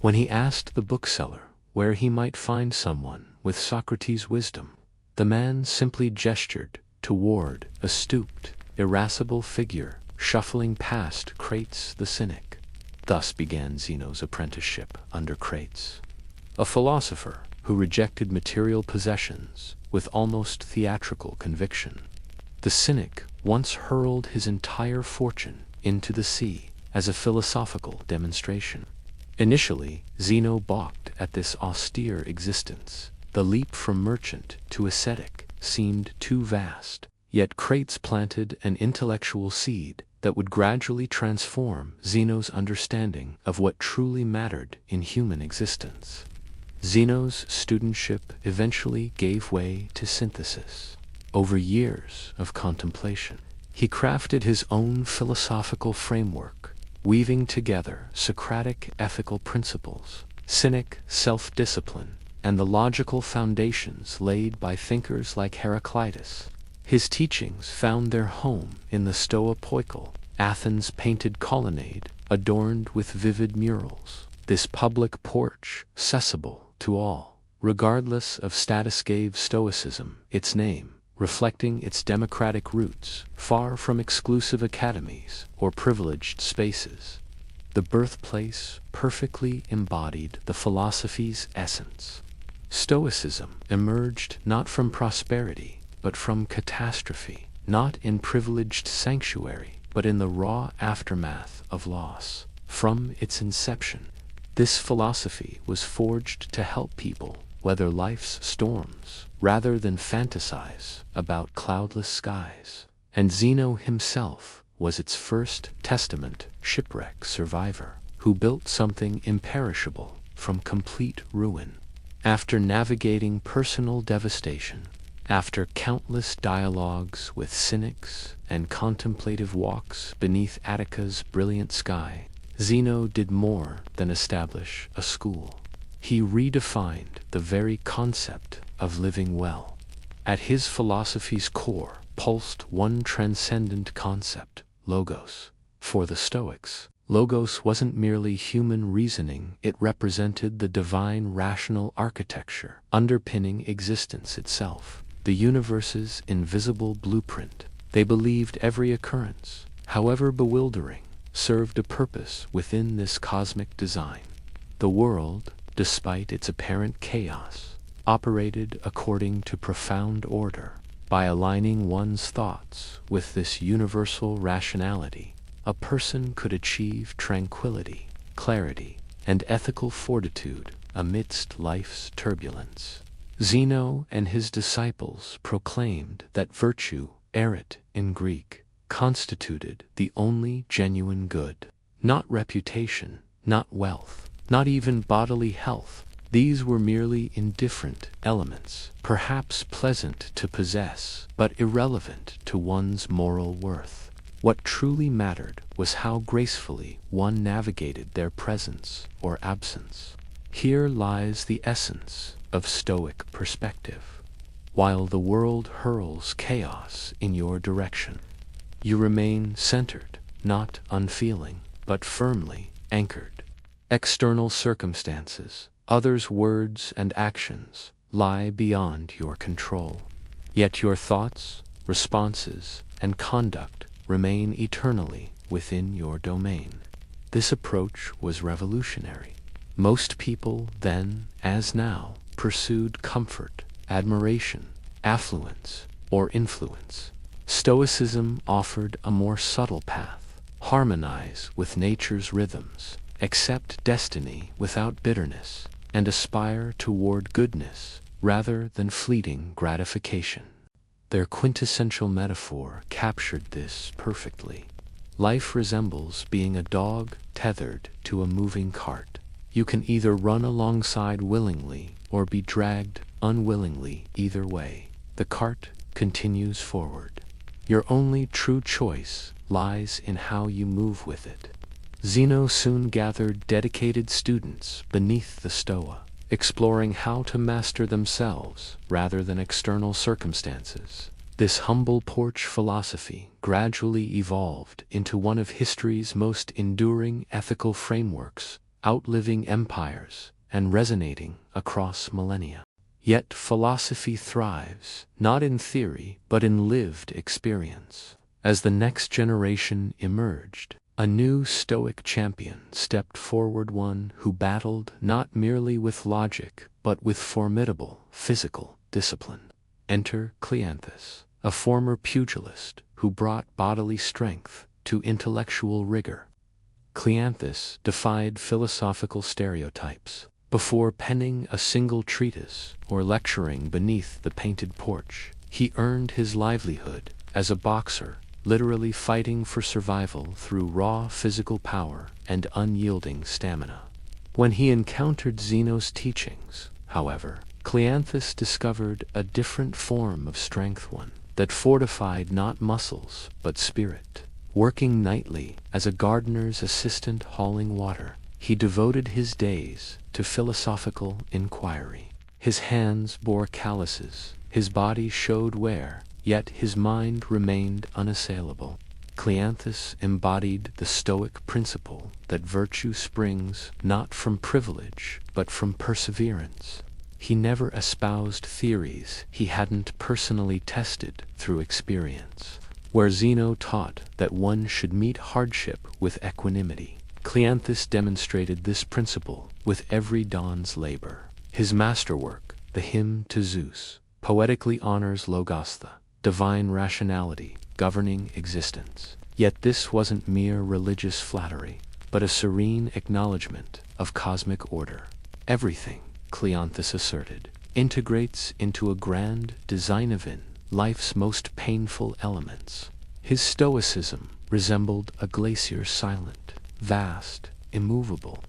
When he asked the bookseller where he might find someone with Socrates' wisdom, the man simply gestured toward a stooped, irascible figure shuffling past Crates the cynic. Thus began Zeno's apprenticeship under Crates, a philosopher who rejected material possessions with almost theatrical conviction. The cynic once hurled his entire fortune into the sea as a philosophical demonstration. Initially, Zeno balked at this austere existence. The leap from merchant to ascetic seemed too vast, yet Crates planted an intellectual seed that would gradually transform Zeno's understanding of what truly mattered in human existence. Zeno's studentship eventually gave way to synthesis. Over years of contemplation, he crafted his own philosophical framework, weaving together Socratic ethical principles, Cynic self-discipline, and the logical foundations laid by thinkers like Heraclitus. His teachings found their home in the Stoa Poikile, Athens' painted colonnade adorned with vivid murals. This public porch, accessible to all, regardless of status, gave Stoicism its name, reflecting its democratic roots, far from exclusive academies or privileged spaces. The birthplace perfectly embodied the philosophy's essence. Stoicism emerged not from prosperity, but from catastrophe, not in privileged sanctuary, but in the raw aftermath of loss. From its inception, this philosophy was forged to help people weather life's storms, rather than fantasize about cloudless skies. And Zeno himself was its first testament shipwreck survivor, who built something imperishable from complete ruin. After navigating personal devastation, after countless dialogues with cynics and contemplative walks beneath Attica's brilliant sky, Zeno did more than establish a school. He redefined the very concept of living well. At his philosophy's core pulsed one transcendent concept, logos. For the Stoics, logos wasn't merely human reasoning, it represented the divine rational architecture underpinning existence itself, the universe's invisible blueprint. They believed every occurrence, however bewildering, served a purpose within this cosmic design. The world, despite its apparent chaos, operated according to profound order. By aligning one's thoughts with this universal rationality, a person could achieve tranquility, clarity, and ethical fortitude amidst life's turbulence. Zeno and his disciples proclaimed that virtue, erit in Greek, constituted the only genuine good. Not reputation, not wealth, not even bodily health. These were merely indifferent elements, perhaps pleasant to possess, but irrelevant to one's moral worth. What truly mattered was how gracefully one navigated their presence or absence. Here lies the essence of Stoic perspective. While the world hurls chaos in your direction, you remain centered, not unfeeling, but firmly anchored. External circumstances, others' words and actions, lie beyond your control. Yet your thoughts, responses, and conduct remain eternally within your domain. This approach was revolutionary. Most people then, as now, pursued comfort, admiration, affluence, or influence. Stoicism offered a more subtle path. Harmonize with nature's rhythms, accept destiny without bitterness, and aspire toward goodness rather than fleeting gratification. Their quintessential metaphor captured this perfectly. Life resembles being a dog tethered to a moving cart. You can either run alongside willingly or be dragged unwillingly. Either way, the cart continues forward. Your only true choice lies in how you move with it. Zeno soon gathered dedicated students beneath the Stoa, exploring how to master themselves rather than external circumstances. This humble porch philosophy gradually evolved into one of history's most enduring ethical frameworks, outliving empires and resonating across millennia. Yet philosophy thrives, not in theory, but in lived experience. As the next generation emerged, a new Stoic champion stepped forward, one who battled not merely with logic, but with formidable physical discipline. Enter Cleanthes, a former pugilist who brought bodily strength to intellectual rigor. Cleanthes defied philosophical stereotypes. Before penning a single treatise or lecturing beneath the painted porch, he earned his livelihood as a boxer, literally fighting for survival through raw physical power and unyielding stamina. When he encountered Zeno's teachings, however, Cleanthes discovered a different form of strength, one that fortified not muscles but spirit. Working nightly as a gardener's assistant hauling water, he devoted his days to philosophical inquiry. His hands bore calluses, his body showed wear, yet his mind remained unassailable. Cleanthes embodied the Stoic principle that virtue springs not from privilege but from perseverance. He never espoused theories he hadn't personally tested through experience. Where Zeno taught that one should meet hardship with equanimity, Cleanthes demonstrated this principle with every dawn's labor. His masterwork, the Hymn to Zeus, poetically honors logos, the divine rationality governing existence. Yet this wasn't mere religious flattery, but a serene acknowledgement of cosmic order. Everything, Cleanthes asserted, integrates into a grand design event, life's most painful elements. His stoicism resembled a glacier, silent, vast, immovable.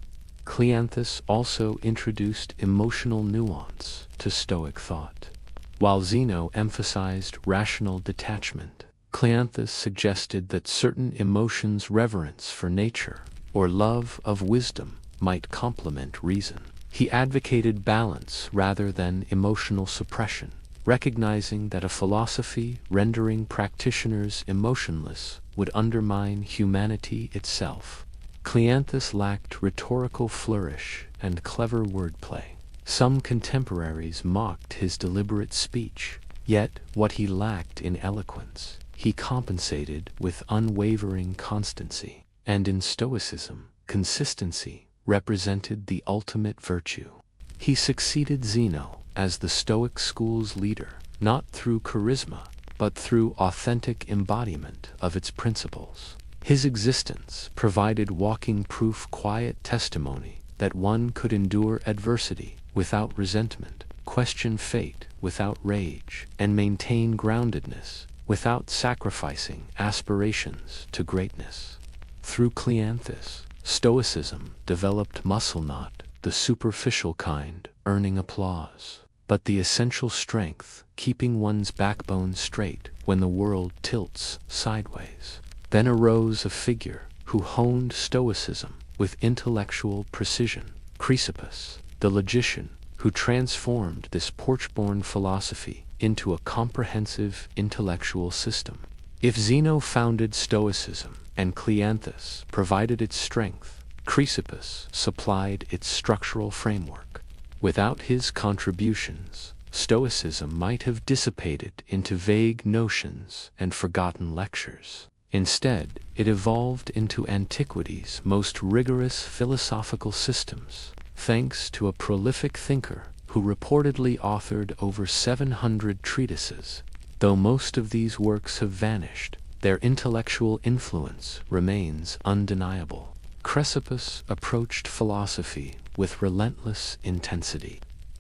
Cleanthes also introduced emotional nuance to Stoic thought. While Zeno emphasized rational detachment, Cleanthes suggested that certain emotions' reverence for nature or love of wisdom might complement reason. He advocated balance rather than emotional suppression, recognizing that a philosophy rendering practitioners emotionless would undermine humanity itself. Cleanthes lacked rhetorical flourish and clever wordplay. Some contemporaries mocked his deliberate speech, yet what he lacked in eloquence, he compensated with unwavering constancy. And in Stoicism, consistency represented the ultimate virtue. He succeeded Zeno as the Stoic school's leader, not through charisma, but through authentic embodiment of its principles. His existence provided walking proof, quiet testimony that one could endure adversity without resentment, question fate without rage, and maintain groundedness without sacrificing aspirations to greatness. Through Cleanthes, Stoicism developed muscle, not the superficial kind earning applause, but the essential strength keeping one's backbone straight when the world tilts sideways. Then arose a figure who honed Stoicism with intellectual precision, Chrysippus, the logician who transformed this porch-born philosophy into a comprehensive intellectual system. If Zeno founded Stoicism and Cleanthes provided its strength, Chrysippus supplied its structural framework. Without his contributions, Stoicism might have dissipated into vague notions and forgotten lectures. Instead, it evolved into antiquity's most rigorous philosophical systems, thanks to a prolific thinker who reportedly authored over 700 treatises. Though most of these works have vanished, their intellectual influence remains undeniable. Chrysippus approached philosophy with relentless intensity.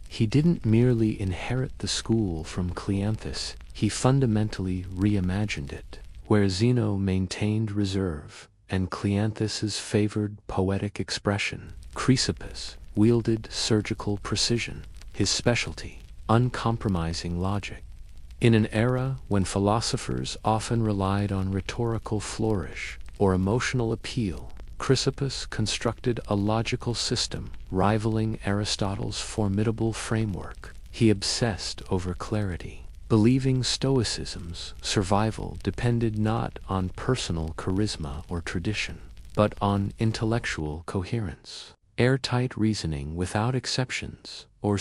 He didn't merely inherit the school from Cleanthes, he fundamentally reimagined it. Where Zeno maintained reserve and Cleanthes favored poetic expression, Chrysippus wielded surgical precision, his specialty, uncompromising logic. In an era when philosophers often relied on rhetorical flourish or emotional appeal, Chrysippus constructed a logical system rivaling Aristotle's formidable framework. He obsessed over clarity, believing Stoicism's survival depended not on personal charisma or tradition, but on intellectual coherence, airtight reasoning without exceptions, or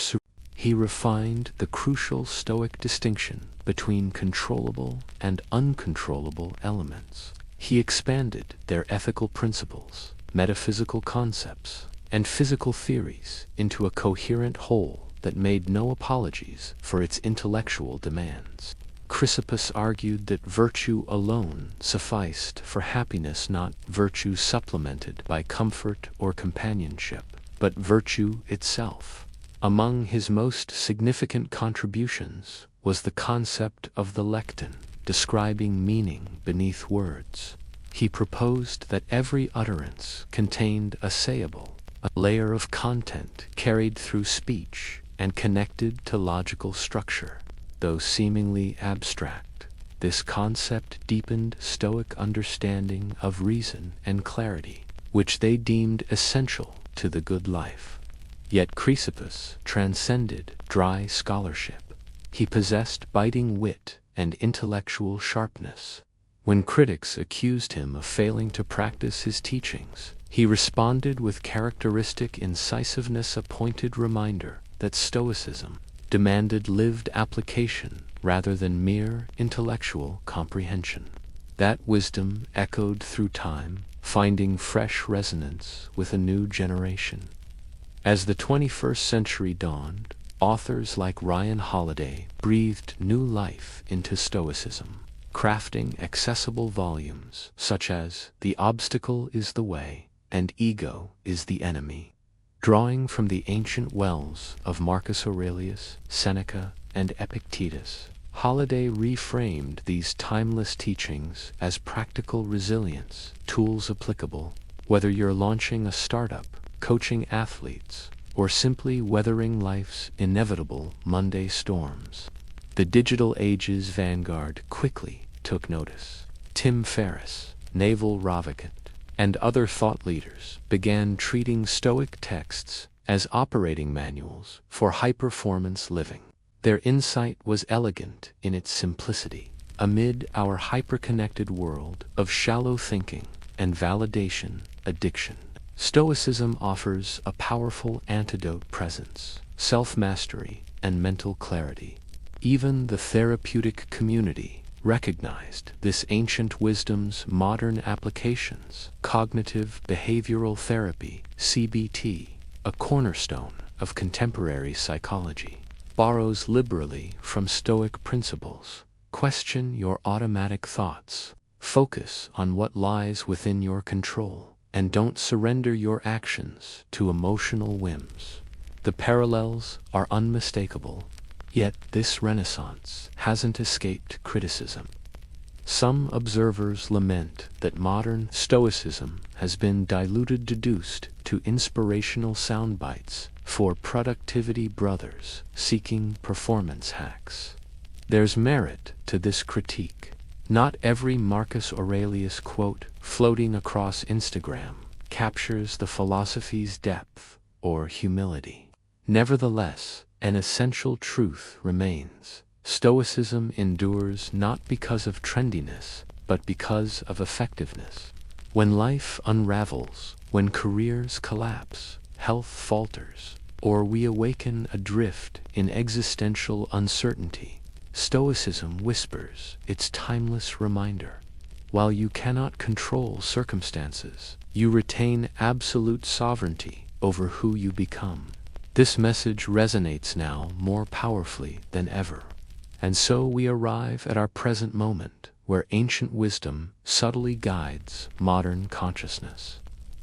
he refined the crucial Stoic distinction between controllable and uncontrollable elements. He expanded their ethical principles, metaphysical concepts, and physical theories into a coherent whole that made no apologies for its intellectual demands. Chrysippus argued that virtue alone sufficed for happiness, not virtue supplemented by comfort or companionship, but virtue itself. Among his most significant contributions was the concept of the lecton, describing meaning beneath words. He proposed that every utterance contained a sayable, a layer of content carried through speech and connected to logical structure. Though seemingly abstract, this concept deepened Stoic understanding of reason and clarity, which they deemed essential to the good life. Yet Chrysippus transcended dry scholarship. He possessed biting wit and intellectual sharpness. When critics accused him of failing to practice his teachings, he responded with characteristic incisiveness, a pointed reminder that Stoicism demanded lived application rather than mere intellectual comprehension. That wisdom echoed through time, finding fresh resonance with a new generation. As the 21st century dawned, authors like Ryan Holiday breathed new life into Stoicism, crafting accessible volumes such as The Obstacle is the Way and Ego is the Enemy. Drawing from the ancient wells of Marcus Aurelius, Seneca, and Epictetus, Holiday reframed these timeless teachings as practical resilience tools applicable whether you're launching a startup, coaching athletes, or simply weathering life's inevitable Monday storms. The digital age's vanguard quickly took notice. Tim Ferriss, Naval Ravikant, and other thought leaders began treating Stoic texts as operating manuals for high-performance living. Their insight was elegant in its simplicity. Amid our hyper-connected world of shallow thinking and validation addiction, Stoicism offers a powerful antidote: presence, self-mastery, and mental clarity. Even the therapeutic community recognized this ancient wisdom's modern applications. Cognitive behavioral therapy, CBT, a cornerstone of contemporary psychology, borrows liberally from Stoic principles. Question your automatic thoughts, focus on what lies within your control, and don't surrender your actions to emotional whims. The parallels are unmistakable. Yet this renaissance hasn't escaped criticism. Some observers lament that modern Stoicism has been reduced to inspirational soundbites for productivity brothers seeking performance hacks. There's merit to this critique. Not every Marcus Aurelius quote floating across Instagram captures the philosophy's depth or humility. Nevertheless, an essential truth remains. Stoicism endures not because of trendiness, but because of effectiveness. When life unravels, when careers collapse, health falters, or we awaken adrift in existential uncertainty, Stoicism whispers its timeless reminder. While you cannot control circumstances, you retain absolute sovereignty over who you become. This message resonates now more powerfully than ever. And so we arrive at our present moment, where ancient wisdom subtly guides modern consciousness.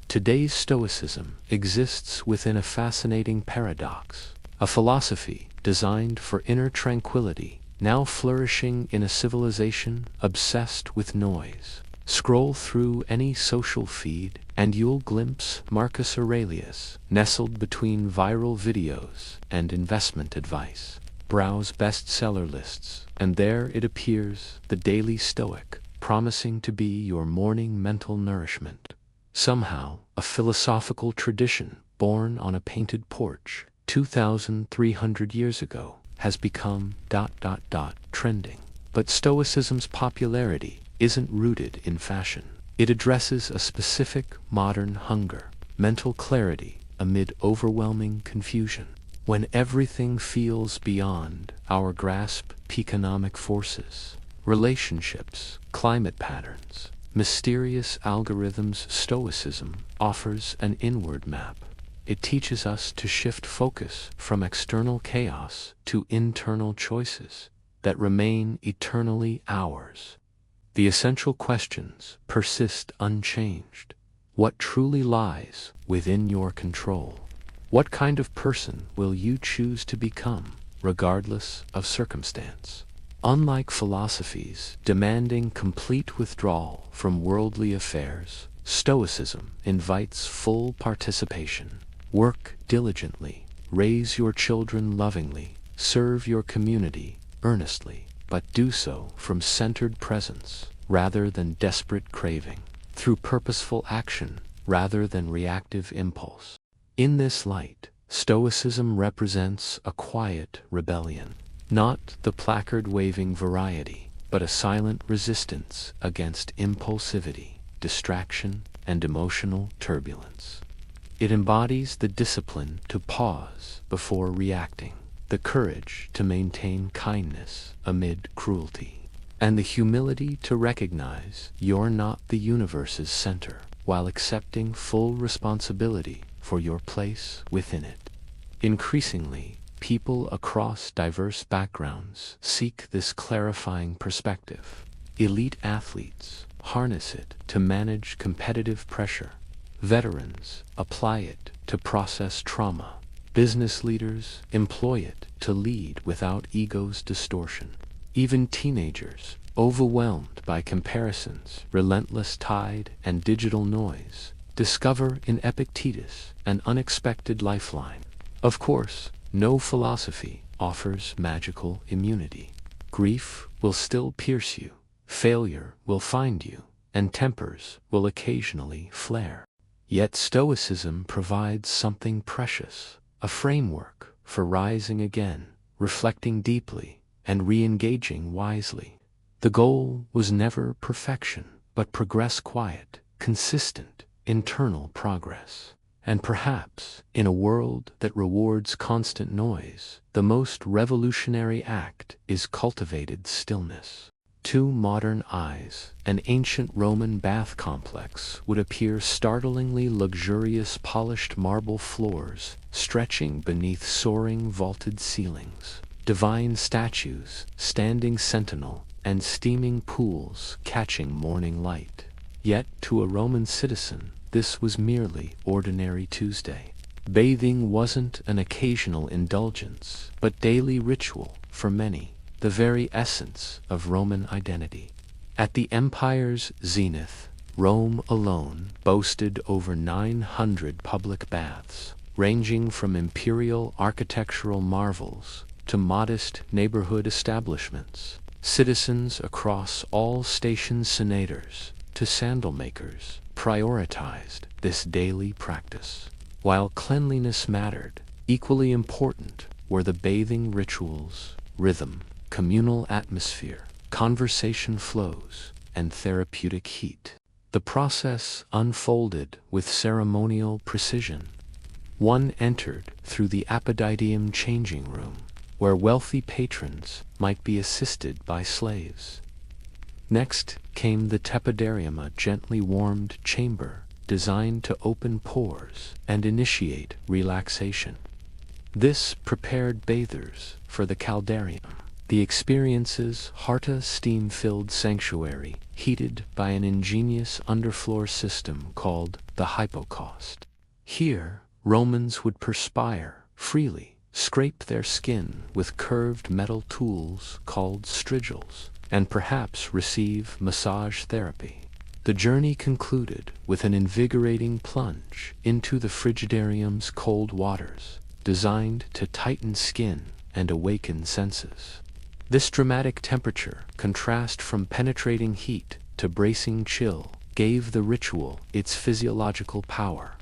Today's Stoicism exists within a fascinating paradox, a philosophy designed for inner tranquility, now flourishing in a civilization obsessed with noise. Scroll through any social feed, and you'll glimpse Marcus Aurelius nestled between viral videos and investment advice. Browse bestseller lists, and there it appears, the Daily Stoic, promising to be your morning mental nourishment. Somehow, a philosophical tradition born on a painted porch 2,300 years ago has become trending. But Stoicism's popularity isn't rooted in fashion. It addresses a specific modern hunger, mental clarity amid overwhelming confusion. When everything feels beyond our grasp, economic forces, relationships, climate patterns, mysterious algorithms, Stoicism offers an inward map. It teaches us to shift focus from external chaos to internal choices that remain eternally ours. The essential questions persist unchanged. What truly lies within your control? What kind of person will you choose to become, regardless of circumstance? Unlike philosophies demanding complete withdrawal from worldly affairs, Stoicism invites full participation. Work diligently, raise your children lovingly, serve your community earnestly, but do so from centered presence rather than desperate craving, through purposeful action rather than reactive impulse. In this light, Stoicism represents a quiet rebellion, not the placard-waving variety, but a silent resistance against impulsivity, distraction, and emotional turbulence. It embodies the discipline to pause before reacting, the courage to maintain kindness amid cruelty, and the humility to recognize you're not the universe's center, while accepting full responsibility for your place within it. Increasingly, people across diverse backgrounds seek this clarifying perspective. Elite athletes harness it to manage competitive pressure. Veterans apply it to process trauma. Business leaders employ it to lead without ego's distortion. Even teenagers, overwhelmed by comparisons, relentless tide, and digital noise, discover in Epictetus an unexpected lifeline. Of course, no philosophy offers magical immunity. Grief will still pierce you, failure will find you, and tempers will occasionally flare. Yet Stoicism provides something precious, a framework for rising again, reflecting deeply, and re-engaging wisely. The goal was never perfection, but progress, quiet, consistent, internal progress. And perhaps, in a world that rewards constant noise, the most revolutionary act is cultivated stillness. To modern eyes, an ancient Roman bath complex would appear startlingly luxurious, polished marble floors stretching beneath soaring vaulted ceilings, divine statues standing sentinel, and steaming pools catching morning light. Yet, to a Roman citizen, this was merely ordinary Tuesday. Bathing wasn't an occasional indulgence, but daily ritual for many, the very essence of Roman identity. At the empire's zenith, Rome alone boasted over 900 public baths, ranging from imperial architectural marvels to modest neighborhood establishments. Citizens across all stations, senators to sandal makers, prioritized this daily practice. While cleanliness mattered, equally important were the bathing rituals, rhythm, communal atmosphere, conversation flows, and therapeutic heat. The process unfolded with ceremonial precision. One entered through the apoditium changing room, where wealthy patrons might be assisted by slaves. Next came the tepidarium, a gently warmed chamber designed to open pores and initiate relaxation. This prepared bathers for the caldarium, the experience's Harta steam-filled sanctuary, heated by an ingenious underfloor system called the hypocaust. Here, Romans would perspire freely, scrape their skin with curved metal tools called strigils, and perhaps receive massage therapy. The journey concluded with an invigorating plunge into the frigidarium's cold waters, designed to tighten skin and awaken senses. This dramatic temperature contrast from penetrating heat to bracing chill gave the ritual its physiological power.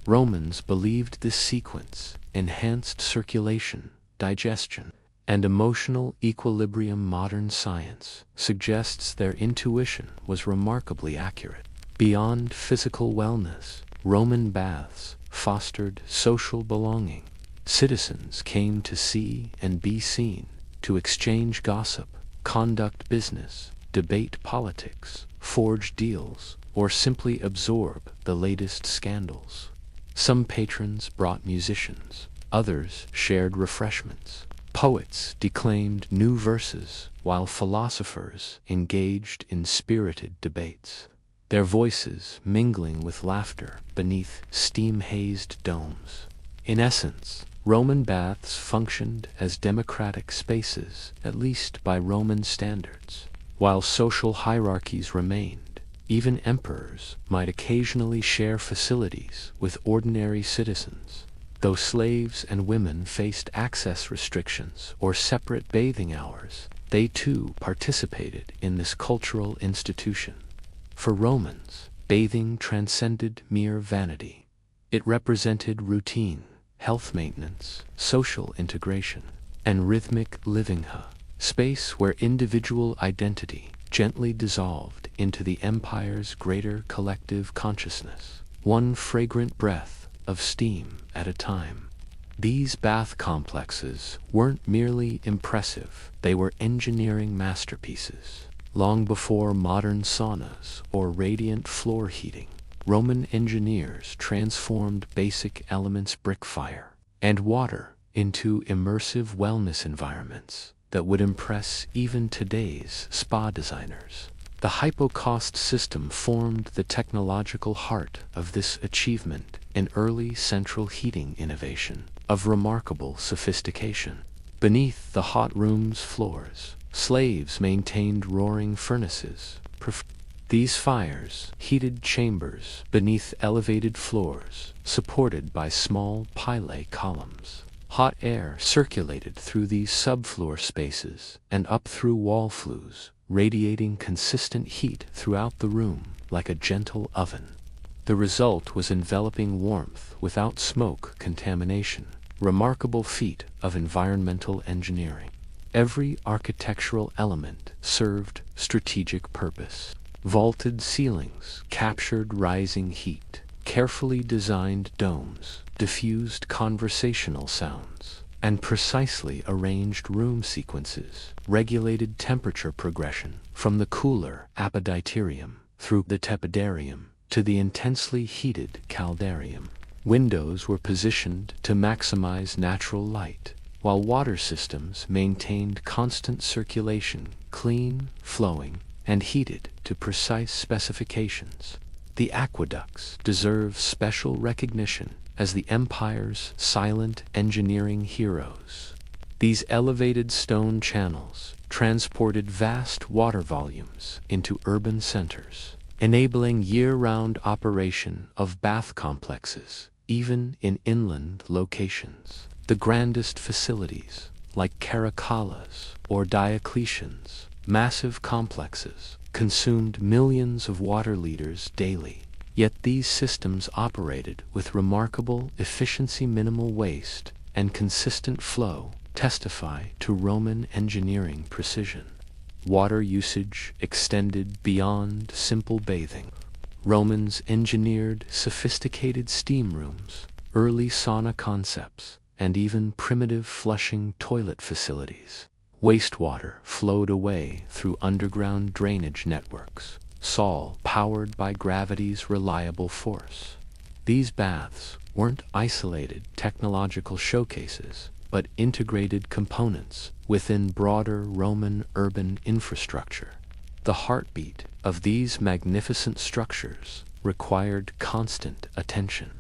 Romans believed this sequence enhanced circulation, digestion, and emotional equilibrium. Modern science suggests their intuition was remarkably accurate. Beyond physical wellness, Roman baths fostered social belonging. Citizens came to see and be seen, to exchange gossip, conduct business, debate politics, forge deals, or simply absorb the latest scandals. Some patrons brought musicians, others shared refreshments. Poets declaimed new verses, while philosophers engaged in spirited debates, their voices mingling with laughter beneath steam-hazed domes. In essence, Roman baths functioned as democratic spaces, at least by Roman standards. While social hierarchies remained, even emperors might occasionally share facilities with ordinary citizens. Though slaves and women faced access restrictions or separate bathing hours, they too participated in this cultural institution. For Romans, bathing transcended mere vanity. It represented routine, health maintenance, social integration, and rhythmic living, a space where individual identity gently dissolved into the empire's greater collective consciousness, one fragrant breath of steam at a time. These bath complexes weren't merely impressive, they were engineering masterpieces. Long before modern saunas or radiant floor heating, Roman engineers transformed basic elements, brick, fire, and water, into immersive wellness environments that would impress even today's spa designers. The hypocaust system formed the technological heart of this achievement, an early central heating innovation of remarkable sophistication. Beneath the hot room's floors, slaves maintained roaring furnaces, These fires, heated chambers beneath elevated floors, supported by small pile columns. Hot air circulated through these subfloor spaces and up through wall flues, radiating consistent heat throughout the room like a gentle oven. The result was enveloping warmth without smoke contamination, remarkable feat of environmental engineering. Every architectural element served strategic purpose. Vaulted ceilings captured rising heat. Carefully designed domes diffused conversational sounds, and precisely arranged room sequences regulated temperature progression from the cooler apoditerium through the tepidarium to the intensely heated caldarium. Windows were positioned to maximize natural light, while water systems maintained constant circulation, clean, flowing, and heated to precise specifications. The aqueducts deserve special recognition as the empire's silent engineering heroes. These elevated stone channels transported vast water volumes into urban centers, enabling year-round operation of bath complexes, even in inland locations. The grandest facilities, like Caracalla's or Diocletian's, massive complexes, consumed millions of water liters daily. Yet these systems operated with remarkable efficiency, minimal waste, and consistent flow testify to Roman engineering precision. Water usage extended beyond simple bathing. Romans engineered sophisticated steam rooms, early sauna concepts, and even primitive flushing toilet facilities. Wastewater flowed away through underground drainage networks, all powered by gravity's reliable force. These baths weren't isolated technological showcases, but integrated components within broader Roman urban infrastructure. The heartbeat of these magnificent structures required constant attention.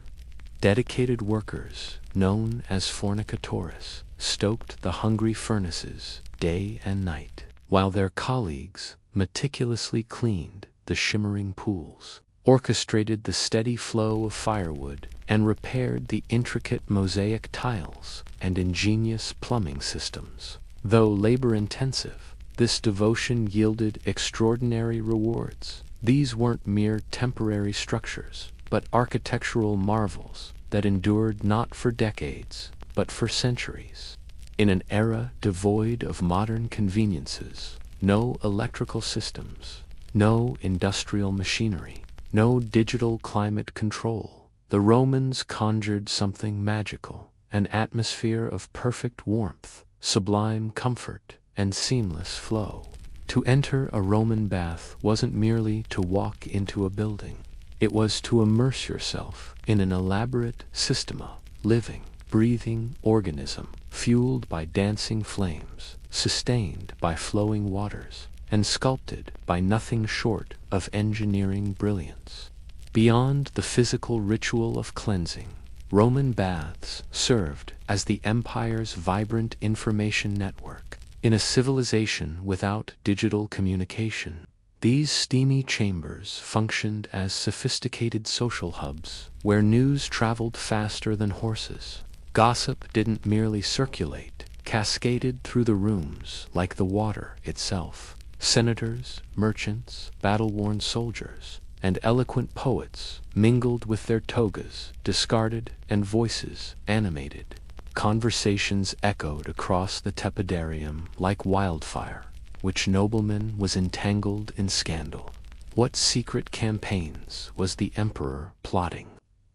Dedicated workers, known as fornicatores, stoked the hungry furnaces day and night, while their colleagues meticulously cleaned the shimmering pools, orchestrated the steady flow of firewood, and repaired the intricate mosaic tiles and ingenious plumbing systems. Though labor-intensive, this devotion yielded extraordinary rewards. These weren't mere temporary structures, but architectural marvels that endured not for decades, but for centuries. In an era devoid of modern conveniences, no electrical systems, no industrial machinery, no digital climate control, the Romans conjured something magical, an atmosphere of perfect warmth, sublime comfort, and seamless flow. To enter a Roman bath wasn't merely to walk into a building. It was to immerse yourself in an elaborate systema, living, breathing organism, fueled by dancing flames, sustained by flowing waters, and sculpted by nothing short of engineering brilliance. Beyond the physical ritual of cleansing, Roman baths served as the empire's vibrant information network. In a civilization without digital communication, these steamy chambers functioned as sophisticated social hubs where news traveled faster than horses. Gossip didn't merely circulate, cascaded through the rooms like the water itself. Senators, merchants, battle-worn soldiers, and eloquent poets mingled with their togas, discarded, and voices animated. Conversations echoed across the tepidarium like wildfire. Which nobleman was entangled in scandal? What secret campaigns was the emperor plotting?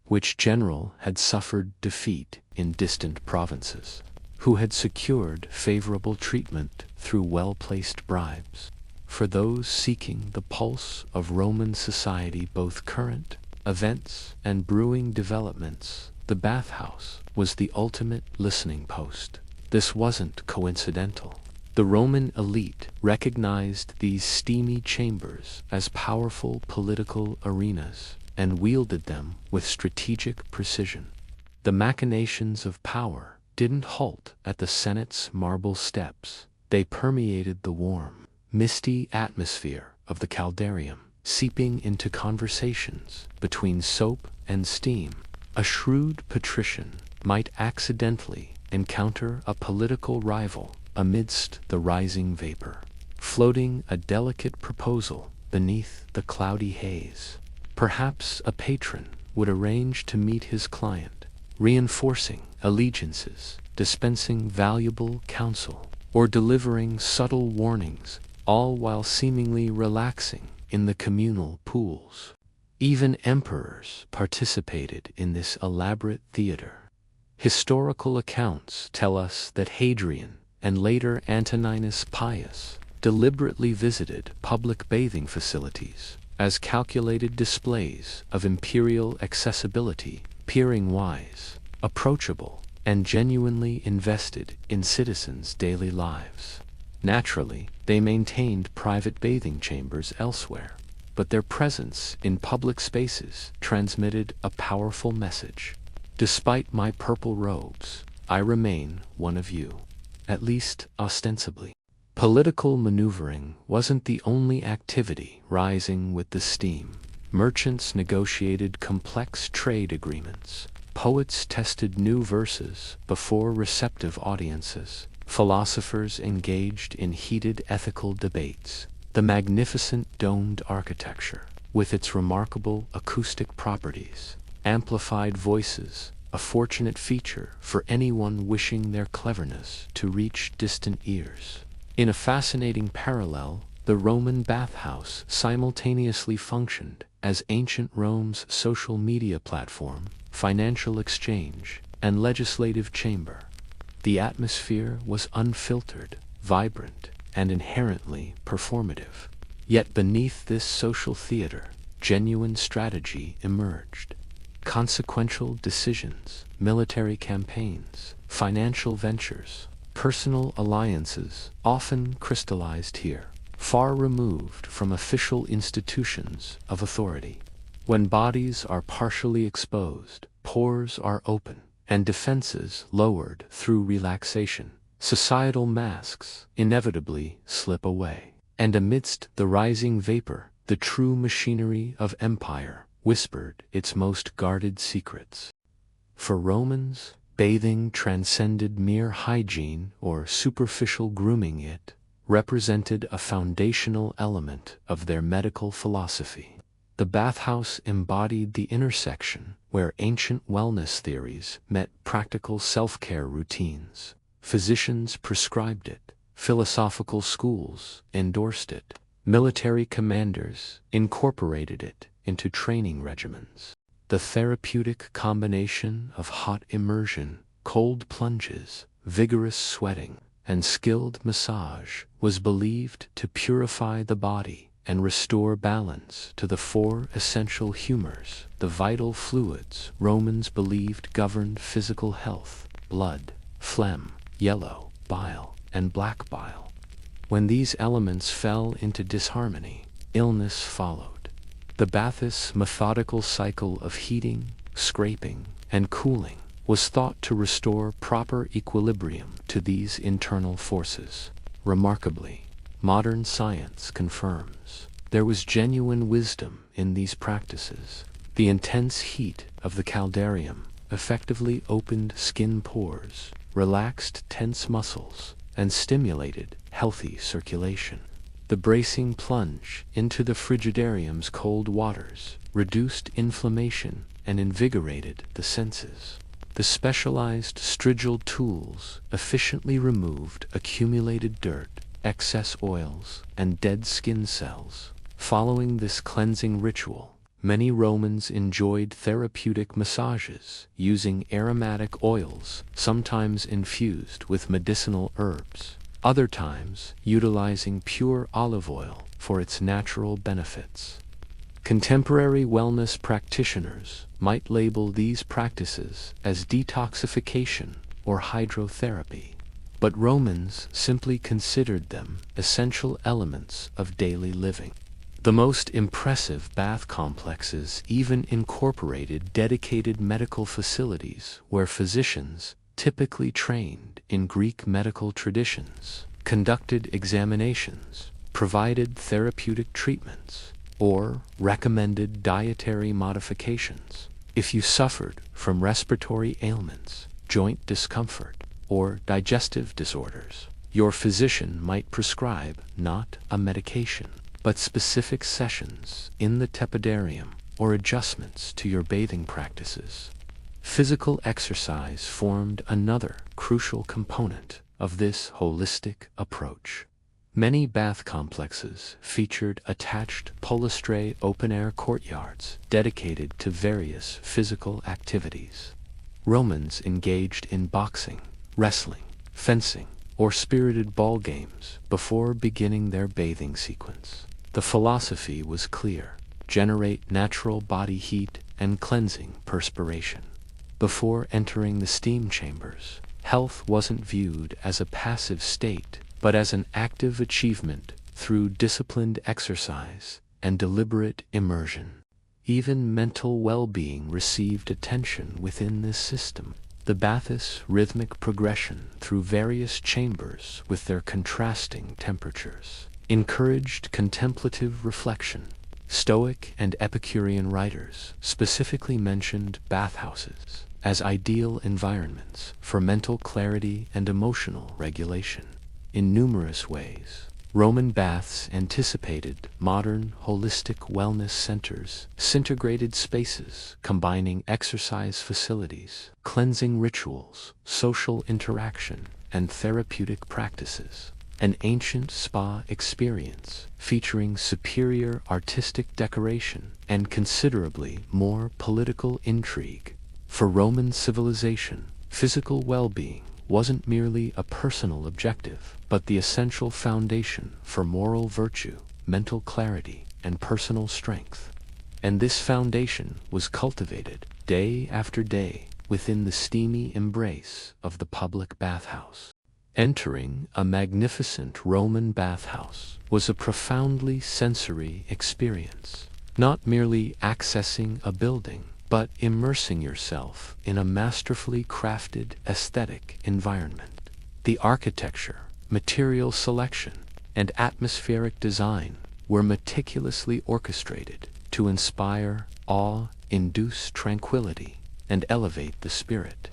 Which general had suffered defeat in distant provinces? Who had secured favorable treatment through well-placed bribes? For those seeking the pulse of Roman society, both current events and brewing developments, the bathhouse was the ultimate listening post. This wasn't coincidental. The Roman elite recognized these steamy chambers as powerful political arenas and wielded them with strategic precision. The machinations of power didn't halt at the Senate's marble steps. They permeated the warm, misty atmosphere of the caldarium, seeping into conversations between soap and steam. A shrewd patrician might accidentally encounter a political rival amidst the rising vapor, floating a delicate proposal beneath the cloudy haze. Perhaps a patron would arrange to meet his client, reinforcing allegiances, dispensing valuable counsel, or delivering subtle warnings, all while seemingly relaxing in the communal pools. Even emperors participated in this elaborate theater. Historical accounts tell us that Hadrian and later Antoninus Pius deliberately visited public bathing facilities as calculated displays of imperial accessibility, appearing wise, approachable, and genuinely invested in citizens' daily lives. Naturally, they maintained private bathing chambers elsewhere, but their presence in public spaces transmitted a powerful message. Despite my purple robes, I remain one of you, at least ostensibly. Political maneuvering wasn't the only activity rising with the steam. Merchants negotiated complex trade agreements. Poets tested new verses before receptive audiences. Philosophers engaged in heated ethical debates. The magnificent domed architecture, with its remarkable acoustic properties, amplified voices, a fortunate feature for anyone wishing their cleverness to reach distant ears. In a fascinating parallel, the Roman bathhouse simultaneously functioned as ancient Rome's social media platform, financial exchange, and legislative chamber. The atmosphere was unfiltered, vibrant, and inherently performative. Yet beneath this social theater, genuine strategy emerged. Consequential decisions, military campaigns, financial ventures, personal alliances, often crystallized here, far removed from official institutions of authority. When bodies are partially exposed, pores are open, and defenses lowered through relaxation, societal masks inevitably slip away. And amidst the rising vapor, the true machinery of empire whispered its most guarded secrets. For Romans, bathing transcended mere hygiene or superficial grooming. It represented a foundational element of their medical philosophy. The bathhouse embodied the intersection where ancient wellness theories met practical self-care routines. Physicians prescribed it, philosophical schools endorsed it, military commanders incorporated it into training regimens. The therapeutic combination of hot immersion, cold plunges, vigorous sweating, and skilled massage was believed to purify the body and restore balance to the four essential humors, the vital fluids Romans believed governed physical health: blood, phlegm, yellow bile, and black bile. When these elements fell into disharmony, illness followed. The bathist's methodical cycle of heating, scraping, and cooling was thought to restore proper equilibrium to these internal forces. Remarkably, modern science confirms there was genuine wisdom in these practices. The intense heat of the caldarium effectively opened skin pores, relaxed tense muscles, and stimulated healthy circulation. The bracing plunge into the frigidarium's cold waters reduced inflammation and invigorated the senses. The specialized strigil tools efficiently removed accumulated dirt, excess oils, and dead skin cells. Following this cleansing ritual, many Romans enjoyed therapeutic massages using aromatic oils, sometimes infused with medicinal herbs, other times utilizing pure olive oil for its natural benefits. Contemporary wellness practitioners might label these practices as detoxification or hydrotherapy, but Romans simply considered them essential elements of daily living. The most impressive bath complexes even incorporated dedicated medical facilities where physicians, typically trained in Greek medical traditions, conducted examinations, provided therapeutic treatments, or recommended dietary modifications. If you suffered from respiratory ailments, joint discomfort, or digestive disorders, your physician might prescribe not a medication, but specific sessions in the tepidarium or adjustments to your bathing practices. Physical exercise formed another crucial component of this holistic approach. Many bath complexes featured attached polystrate open-air courtyards dedicated to various physical activities. Romans engaged in boxing, wrestling, fencing, or spirited ball games before beginning their bathing sequence. The philosophy was clear: generate natural body heat and cleansing perspiration. Before entering the steam chambers, health wasn't viewed as a passive state, but as an active achievement through disciplined exercise and deliberate immersion. Even mental well-being received attention within this system. The bath's rhythmic progression through various chambers with their contrasting temperatures encouraged contemplative reflection. Stoic and Epicurean writers specifically mentioned bathhouses as ideal environments for mental clarity and emotional regulation. In numerous ways, Roman baths anticipated modern holistic wellness centers, integrated spaces combining exercise facilities, cleansing rituals, social interaction, and therapeutic practices. An ancient spa experience featuring superior artistic decoration and considerably more political intrigue. For Roman civilization, physical well-being wasn't merely a personal objective, but the essential foundation for moral virtue, mental clarity, and personal strength. And this foundation was cultivated day after day within the steamy embrace of the public bathhouse. Entering a magnificent Roman bathhouse was a profoundly sensory experience, not merely accessing a building, but immersing yourself in a masterfully crafted aesthetic environment. The architecture, material selection, and atmospheric design were meticulously orchestrated to inspire awe, induce tranquility, and elevate the spirit.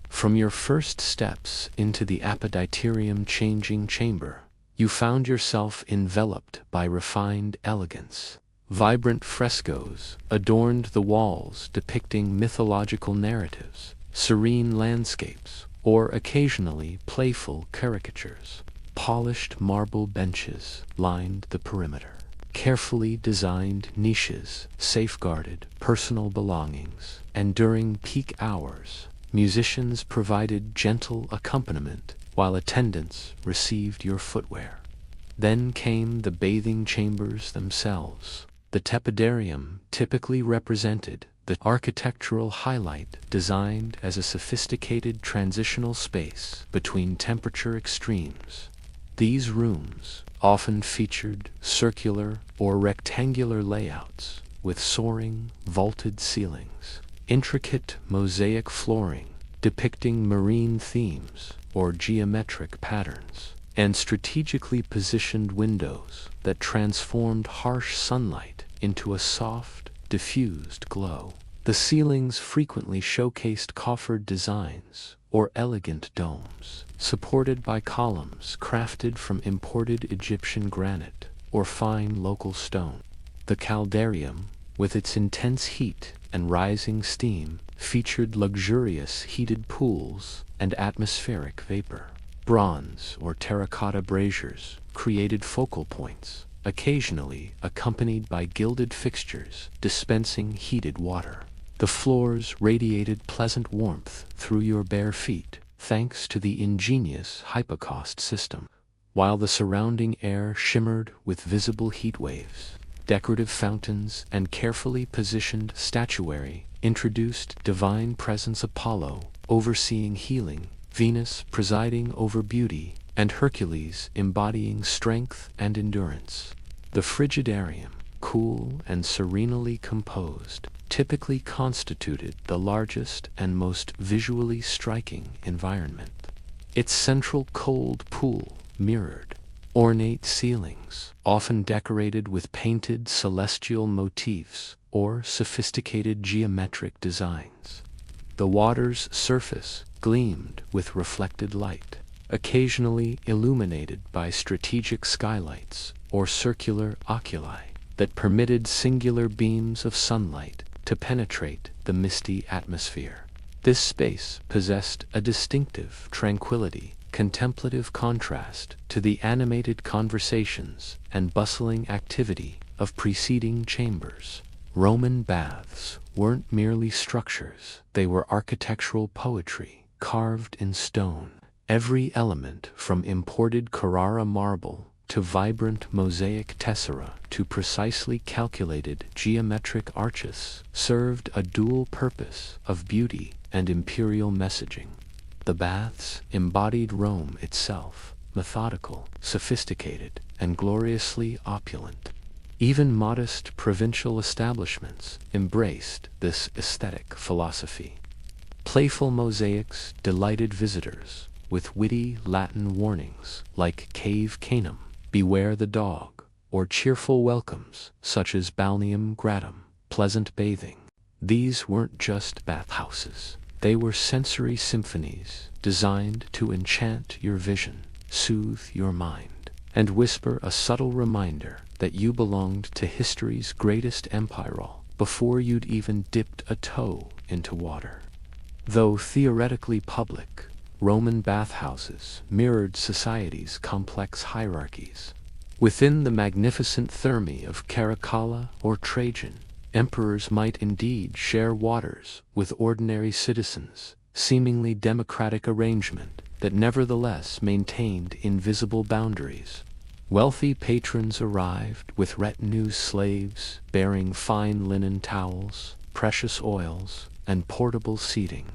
From your first steps into the apoditerium changing chamber, you found yourself enveloped by refined elegance. Vibrant frescoes adorned the walls depicting mythological narratives, serene landscapes, or occasionally playful caricatures. Polished marble benches lined the perimeter. Carefully designed niches safeguarded personal belongings, and during peak hours, musicians provided gentle accompaniment while attendants received your footwear. Then came the bathing chambers themselves. The tepidarium typically represented the architectural highlight, designed as a sophisticated transitional space between temperature extremes. These rooms often featured circular or rectangular layouts with soaring, vaulted ceilings, intricate mosaic flooring depicting marine themes or geometric patterns, and strategically positioned windows that transformed harsh sunlight into a soft, diffused glow. The ceilings frequently showcased coffered designs or elegant domes, supported by columns crafted from imported Egyptian granite or fine local stone. The caldarium, with its intense heat and rising steam, featured luxurious heated pools and atmospheric vapor. Bronze or terracotta braziers created focal points, occasionally accompanied by gilded fixtures dispensing heated water. The floors radiated pleasant warmth through your bare feet, thanks to the ingenious hypocaust system, while the surrounding air shimmered with visible heat waves. Decorative fountains and carefully positioned statuary introduced divine presence: Apollo overseeing healing, Venus presiding over beauty, and Hercules embodying strength and endurance. The frigidarium, cool and serenely composed, typically constituted the largest and most visually striking environment. Its central cold pool mirrored ornate ceilings, often decorated with painted celestial motifs or sophisticated geometric designs. The water's surface gleamed with reflected light, occasionally illuminated by strategic skylights or circular oculi that permitted singular beams of sunlight to penetrate the misty atmosphere. This space possessed a distinctive tranquility, contemplative contrast to the animated conversations and bustling activity of preceding chambers. Roman baths weren't merely structures, they were architectural poetry, carved in stone. Every element, from imported Carrara marble to vibrant mosaic tessera to precisely calculated geometric arches, served a dual purpose of beauty and imperial messaging. The baths embodied Rome itself, methodical, sophisticated, and gloriously opulent. Even modest provincial establishments embraced this aesthetic philosophy. Playful mosaics delighted visitors, with witty Latin warnings like Cave Canum, beware the dog, or cheerful welcomes such as Balneum Gratum, pleasant bathing. These weren't just bathhouses. They were sensory symphonies designed to enchant your vision, soothe your mind, and whisper a subtle reminder that you belonged to history's greatest empire before you'd even dipped a toe into water. Though theoretically public, Roman bathhouses mirrored society's complex hierarchies. Within the magnificent thermae of Caracalla or Trajan, emperors might indeed share waters with ordinary citizens, seemingly democratic arrangement that nevertheless maintained invisible boundaries. Wealthy patrons arrived with retinue slaves bearing fine linen towels, precious oils, and portable seating.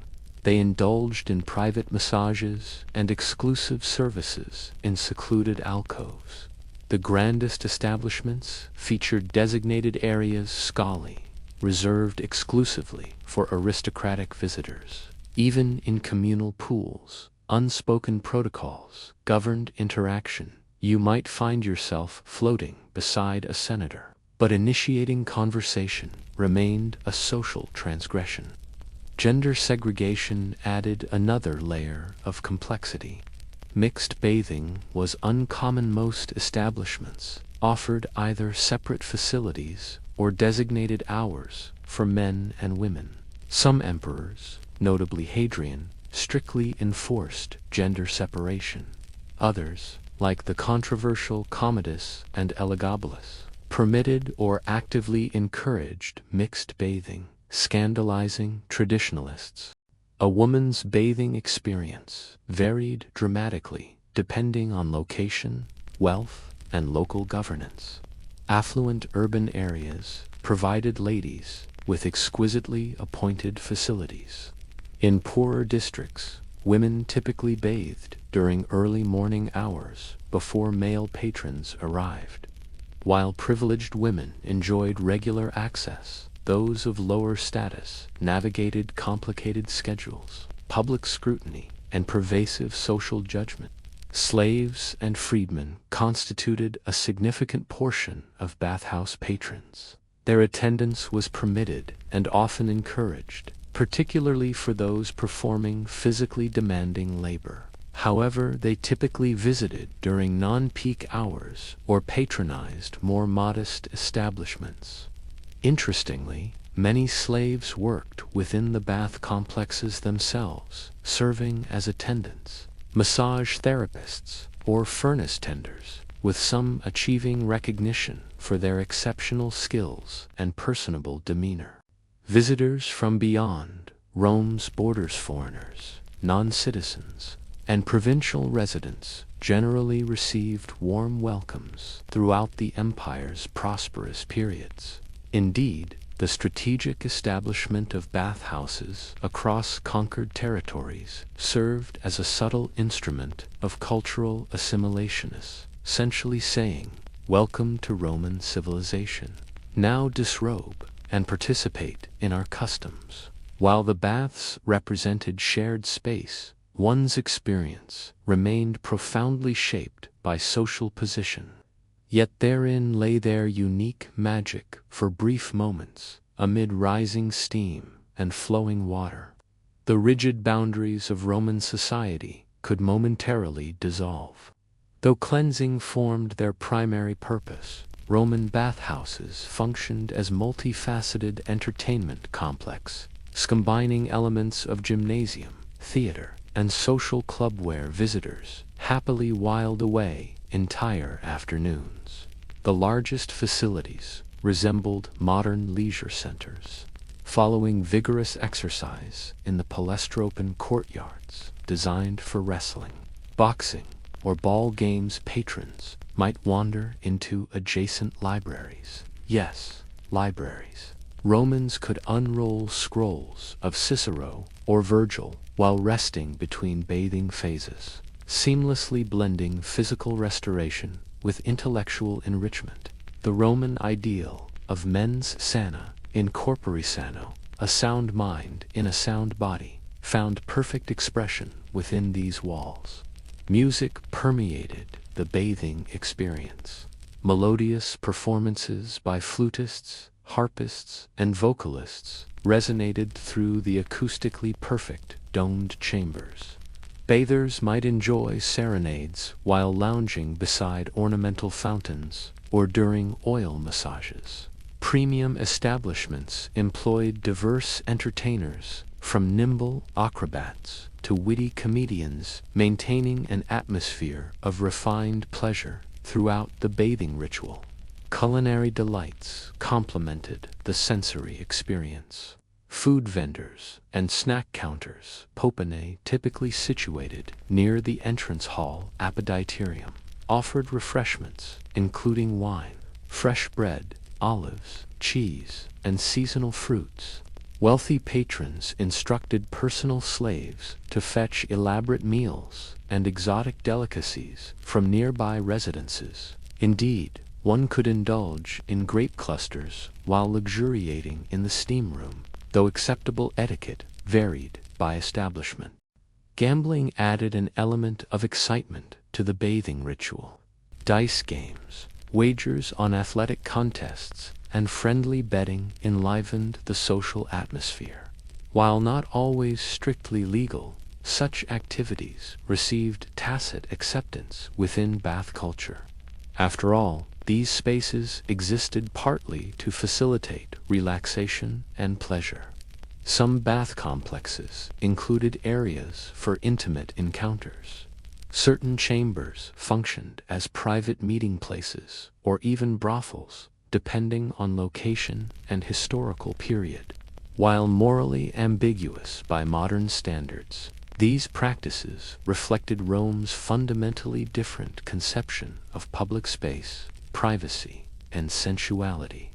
They indulged in private massages and exclusive services in secluded alcoves. The grandest establishments featured designated areas scali, reserved exclusively for aristocratic visitors. Even in communal pools, unspoken protocols governed interaction. You might find yourself floating beside a senator, but initiating conversation remained a social transgression. Gender segregation added another layer of complexity. Mixed bathing was uncommon. Most establishments offered either separate facilities or designated hours for men and women. Some emperors, notably Hadrian, strictly enforced gender separation. Others, like the controversial Commodus and Elagabalus, permitted or actively encouraged mixed bathing, scandalizing traditionalists. A woman's bathing experience varied dramatically depending on location, wealth, and local governance. Affluent urban areas provided ladies with exquisitely appointed facilities. In poorer districts, women typically bathed during early morning hours before male patrons arrived. While privileged women enjoyed regular access, those of lower status navigated complicated schedules, public scrutiny, and pervasive social judgment. Slaves and freedmen constituted a significant portion of bathhouse patrons. Their attendance was permitted and often encouraged, particularly for those performing physically demanding labor. However, they typically visited during non-peak hours or patronized more modest establishments. Interestingly, many slaves worked within the bath complexes themselves, serving as attendants, massage therapists, or furnace tenders, with some achieving recognition for their exceptional skills and personable demeanor. Visitors from beyond Rome's borders, foreigners, non-citizens, and provincial residents generally received warm welcomes throughout the empire's prosperous periods. Indeed, the strategic establishment of bathhouses across conquered territories served as a subtle instrument of cultural assimilation, essentially saying, "Welcome to Roman civilization. Now disrobe and participate in our customs." While the baths represented shared space, one's experience remained profoundly shaped by social position. Yet therein lay their unique magic for brief moments, amid rising steam and flowing water. The rigid boundaries of Roman society could momentarily dissolve. Though cleansing formed their primary purpose, Roman bathhouses functioned as multifaceted entertainment complexes, combining elements of gymnasium, theater, and social club where visitors happily whiled away entire afternoons. The largest facilities resembled modern leisure centers, following vigorous exercise in the palestropen courtyards designed for wrestling, boxing, or ball games. Patrons might wander into adjacent libraries. Yes, libraries. Romans could unroll scrolls of Cicero or Virgil while resting between bathing phases, seamlessly blending physical restoration with intellectual enrichment. The Roman ideal of mens sana in corpore sano, a sound mind in a sound body, found perfect expression within these walls. Music permeated the bathing experience. Melodious performances by flutists, harpists, and vocalists resonated through the acoustically perfect domed chambers. Bathers might enjoy serenades while lounging beside ornamental fountains or during oil massages. Premium establishments employed diverse entertainers, from nimble acrobats to witty comedians, maintaining an atmosphere of refined pleasure throughout the bathing ritual. Culinary delights complemented the sensory experience. Food vendors and snack counters, popinae typically situated near the entrance hall appetitorium, offered refreshments including wine, fresh bread, olives, cheese, and seasonal fruits. Wealthy patrons instructed personal slaves to fetch elaborate meals and exotic delicacies from nearby residences. Indeed, one could indulge in grape clusters while luxuriating in the steam room, though acceptable etiquette varied by establishment. Gambling added an element of excitement to the bathing ritual. Dice games, wagers on athletic contests, and friendly betting enlivened the social atmosphere. While not always strictly legal, such activities received tacit acceptance within bath culture. After all, these spaces existed partly to facilitate relaxation and pleasure. Some bath complexes included areas for intimate encounters. Certain chambers functioned as private meeting places or even brothels, depending on location and historical period. While morally ambiguous by modern standards, these practices reflected Rome's fundamentally different conception of public space, privacy, and sensuality.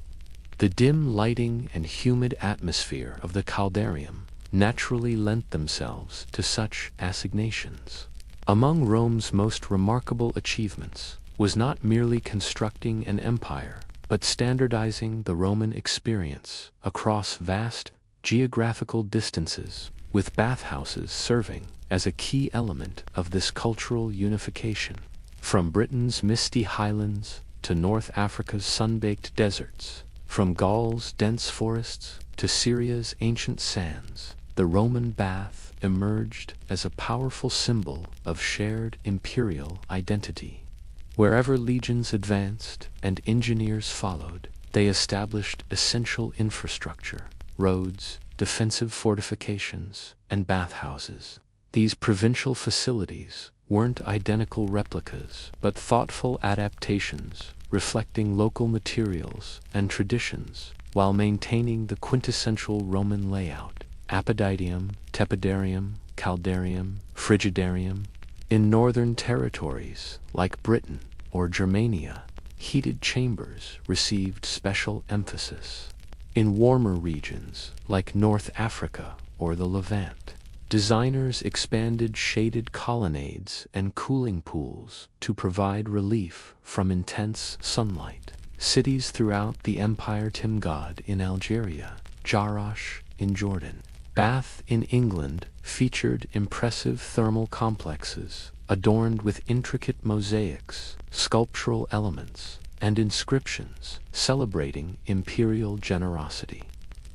The dim lighting and humid atmosphere of the caldarium naturally lent themselves to such assignations. Among Rome's most remarkable achievements was not merely constructing an empire, but standardizing the Roman experience across vast geographical distances, with bathhouses serving as a key element of this cultural unification. From Britain's misty highlands to North Africa's sun-baked deserts, from Gaul's dense forests to Syria's ancient sands, the Roman bath emerged as a powerful symbol of shared imperial identity. Wherever legions advanced and engineers followed, they established essential infrastructure, roads, defensive fortifications, and bathhouses. These provincial facilities weren't identical replicas, but thoughtful adaptations reflecting local materials and traditions while maintaining the quintessential Roman layout: apodidium, tepidarium, caldarium, frigidarium. In northern territories like Britain or Germania, heated chambers received special emphasis. In warmer regions like North Africa or the Levant, designers expanded shaded colonnades and cooling pools to provide relief from intense sunlight. Cities throughout the empire, Timgad in Algeria, Jarash in Jordan, Bath in England featured impressive thermal complexes adorned with intricate mosaics, sculptural elements, and inscriptions celebrating imperial generosity.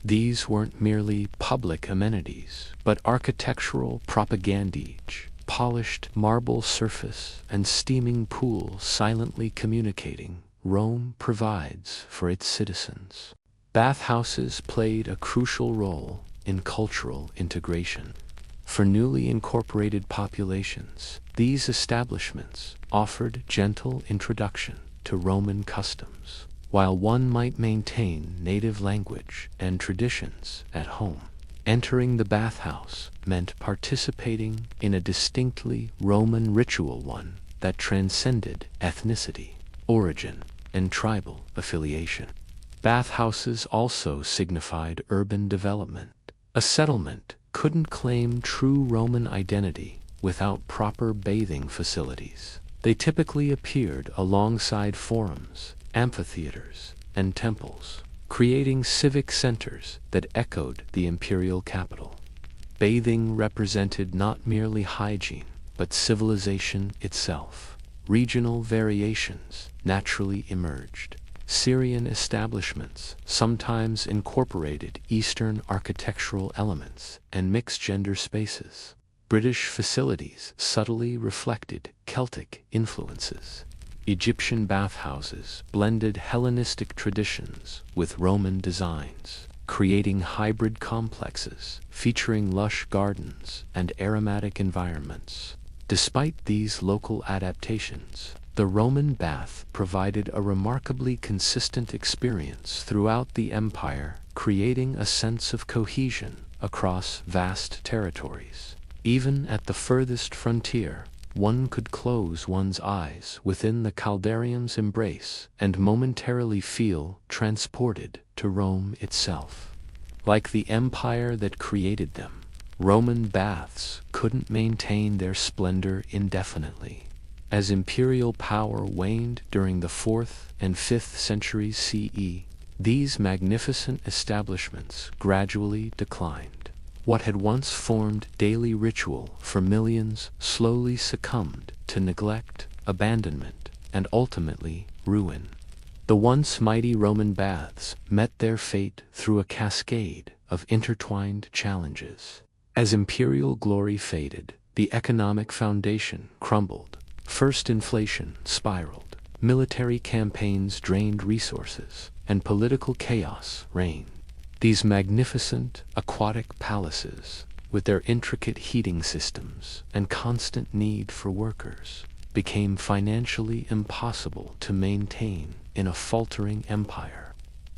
These weren't merely public amenities, but architectural propagandage, polished marble surface and steaming pool silently communicating Rome provides for its citizens. Bathhouses played a crucial role in cultural integration. For newly incorporated populations, these establishments offered gentle introduction to Roman customs, while one might maintain native language and traditions at home. Entering the bathhouse meant participating in a distinctly Roman ritual, one that transcended ethnicity, origin, and tribal affiliation. Bathhouses also signified urban development. A settlement couldn't claim true Roman identity without proper bathing facilities. They typically appeared alongside forums, amphitheaters, and temples, creating civic centers that echoed the imperial capital. Bathing represented not merely hygiene, but civilization itself. Regional variations naturally emerged. Syrian establishments sometimes incorporated Eastern architectural elements and mixed-gender spaces. British facilities subtly reflected Celtic influences. Egyptian bathhouses blended Hellenistic traditions with Roman designs, creating hybrid complexes featuring lush gardens and aromatic environments. Despite these local adaptations, the Roman bath provided a remarkably consistent experience throughout the empire, creating a sense of cohesion across vast territories. Even at the furthest frontier, one could close one's eyes within the caldarium's embrace and momentarily feel transported to Rome itself. Like the empire that created them, Roman baths couldn't maintain their splendor indefinitely. As imperial power waned during the 4th and 5th centuries CE, these magnificent establishments gradually declined. What had once formed daily ritual for millions slowly succumbed to neglect, abandonment, and ultimately ruin. The once mighty Roman baths met their fate through a cascade of intertwined challenges. As imperial glory faded, the economic foundation crumbled. First inflation spiraled, military campaigns drained resources, and political chaos reigned. These magnificent aquatic palaces, with their intricate heating systems and constant need for workers, became financially impossible to maintain in a faltering empire.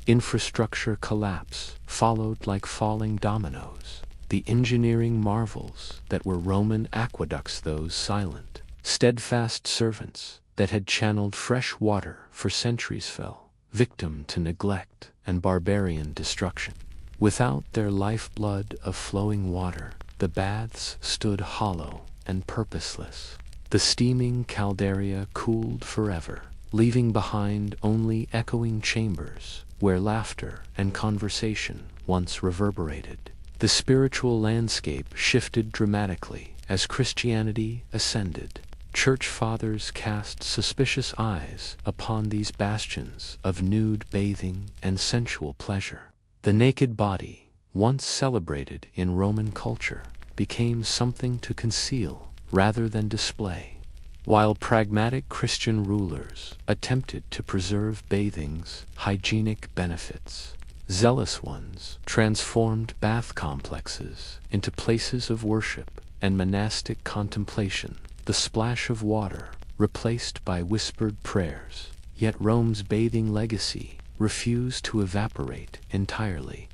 Infrastructure collapse followed like falling dominoes. The engineering marvels that were Roman aqueducts, those silent, steadfast servants that had channeled fresh water for centuries, fell victim to neglect and barbarian destruction. Without their lifeblood of flowing water, the baths stood hollow and purposeless. The steaming caldaria cooled forever, leaving behind only echoing chambers where laughter and conversation once reverberated. The spiritual landscape shifted dramatically as Christianity ascended. Church fathers cast suspicious eyes upon these bastions of nude bathing and sensual pleasure. The naked body, once celebrated in Roman culture, became something to conceal rather than display. While pragmatic Christian rulers attempted to preserve bathing's hygienic benefits, zealous ones transformed bath complexes into places of worship and monastic contemplation. The splash of water replaced by whispered prayers, yet Rome's bathing legacy refused to evaporate entirely.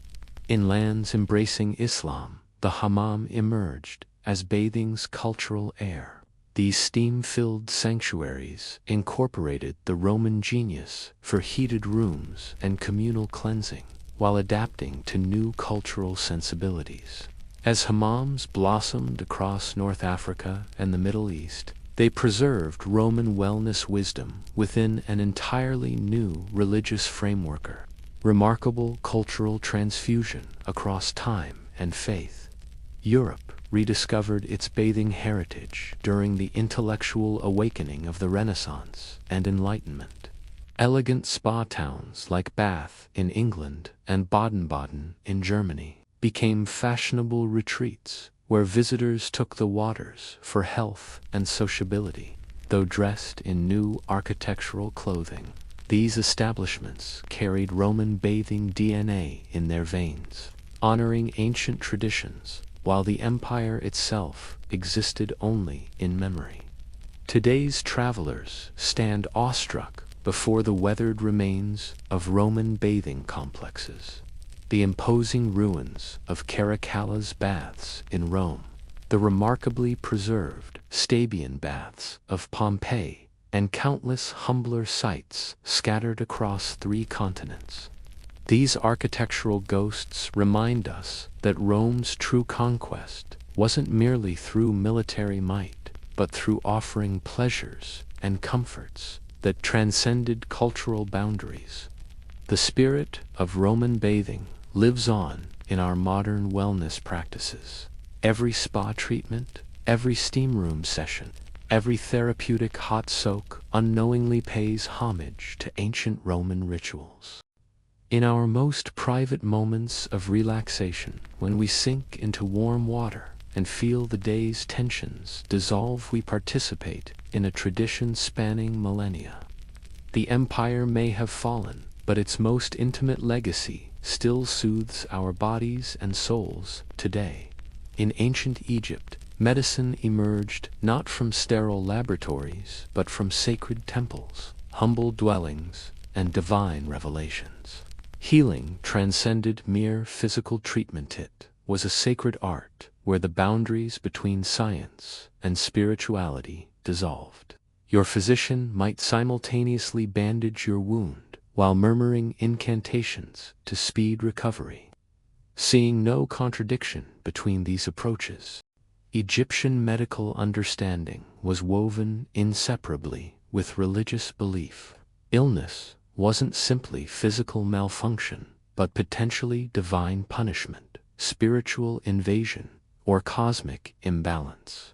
In lands embracing Islam, the hammam emerged as bathing's cultural heir. These steam-filled sanctuaries incorporated the Roman genius for heated rooms and communal cleansing, while adapting to new cultural sensibilities. As hammams blossomed across North Africa and the Middle East, they preserved Roman wellness wisdom within an entirely new religious framework. Remarkable cultural transfusion across time and faith. Europe rediscovered its bathing heritage during the intellectual awakening of the Renaissance and Enlightenment. Elegant spa towns like Bath in England and Baden-Baden in Germany became fashionable retreats where visitors took the waters for health and sociability. Though dressed in new architectural clothing, these establishments carried Roman bathing DNA in their veins, honoring ancient traditions while the empire itself existed only in memory. Today's travelers stand awestruck before the weathered remains of Roman bathing complexes, the imposing ruins of Caracalla's baths in Rome, the remarkably preserved Stabian baths of Pompeii, and countless humbler sites scattered across 3 continents. These architectural ghosts remind us that Rome's true conquest wasn't merely through military might, but through offering pleasures and comforts that transcended cultural boundaries. The spirit of Roman bathing lives on in our modern wellness practices. Every spa treatment, every steam room session, every therapeutic hot soak unknowingly pays homage to ancient Roman rituals. In our most private moments of relaxation, when we sink into warm water and feel the day's tensions dissolve, we participate in a tradition spanning millennia. The empire may have fallen, but its most intimate legacy still soothes our bodies and souls today. In ancient Egypt, medicine emerged not from sterile laboratories, but from sacred temples, humble dwellings, and divine revelations. Healing transcended mere physical treatment. It was a sacred art where the boundaries between science and spirituality dissolved. Your physician might simultaneously bandage your wound while murmuring incantations to speed recovery. Seeing no contradiction between these approaches, Egyptian medical understanding was woven inseparably with religious belief. Illness wasn't simply physical malfunction, but potentially divine punishment, spiritual invasion, or cosmic imbalance.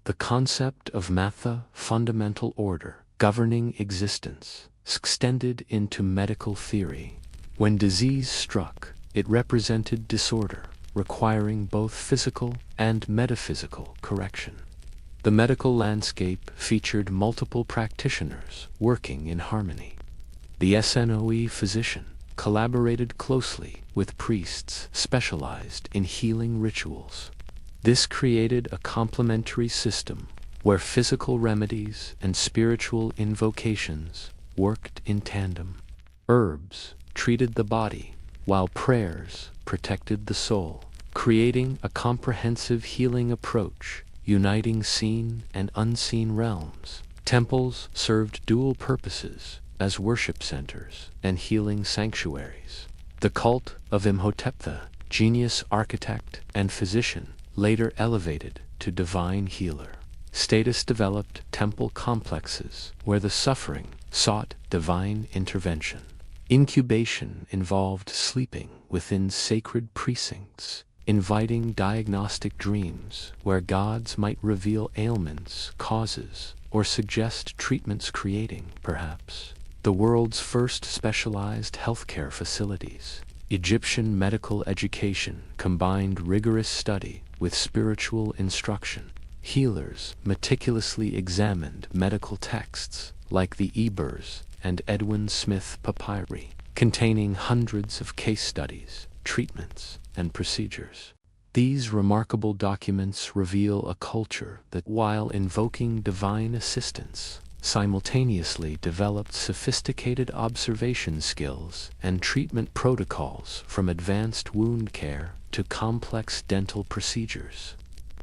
The concept of Matha, fundamental order, governing existence, extended into medical theory. When disease struck, it represented disorder, requiring both physical and metaphysical correction. The medical landscape featured multiple practitioners working in harmony. The SNOE physician collaborated closely with priests specialized in healing rituals. This created a complementary system where physical remedies and spiritual invocations worked in tandem. Herbs treated the body, while prayers protected the soul, creating a comprehensive healing approach uniting seen and unseen realms. Temples served dual purposes as worship centers and healing sanctuaries. The cult of Imhotep, the genius architect and physician, later elevated to divine healer. Status developed temple complexes where the suffering sought divine intervention. Incubation involved sleeping within sacred precincts, inviting diagnostic dreams where gods might reveal ailments, causes, or suggest treatments, creating, perhaps, the world's first specialized healthcare facilities. Egyptian medical education combined rigorous study with spiritual instruction. Healers meticulously examined medical texts like the Ebers and Edwin Smith papyri, containing hundreds of case studies, treatments, and procedures. These remarkable documents reveal a culture that, while invoking divine assistance, simultaneously developed sophisticated observation skills and treatment protocols, from advanced wound care to complex dental procedures.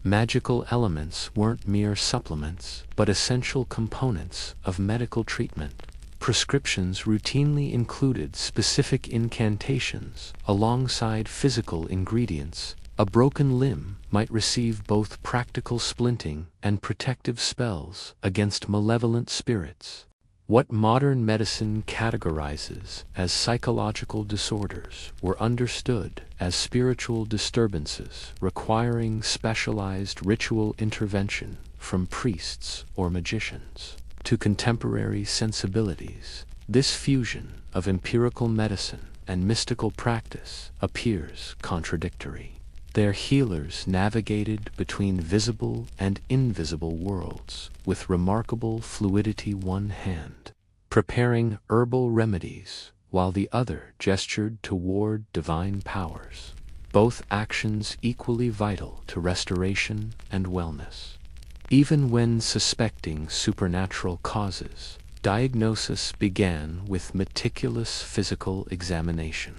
Magical elements weren't mere supplements, but essential components of medical treatment. Prescriptions routinely included specific incantations alongside physical ingredients. A broken limb might receive both practical splinting and protective spells against malevolent spirits. What modern medicine categorizes as psychological disorders were understood as spiritual disturbances requiring specialized ritual intervention from priests or magicians. To contemporary sensibilities, this fusion of empirical medicine and mystical practice appears contradictory. Their healers navigated between visible and invisible worlds with remarkable fluidity, one hand preparing herbal remedies while the other gestured toward divine powers, both actions equally vital to restoration and wellness. Even when suspecting supernatural causes, diagnosis began with meticulous physical examination.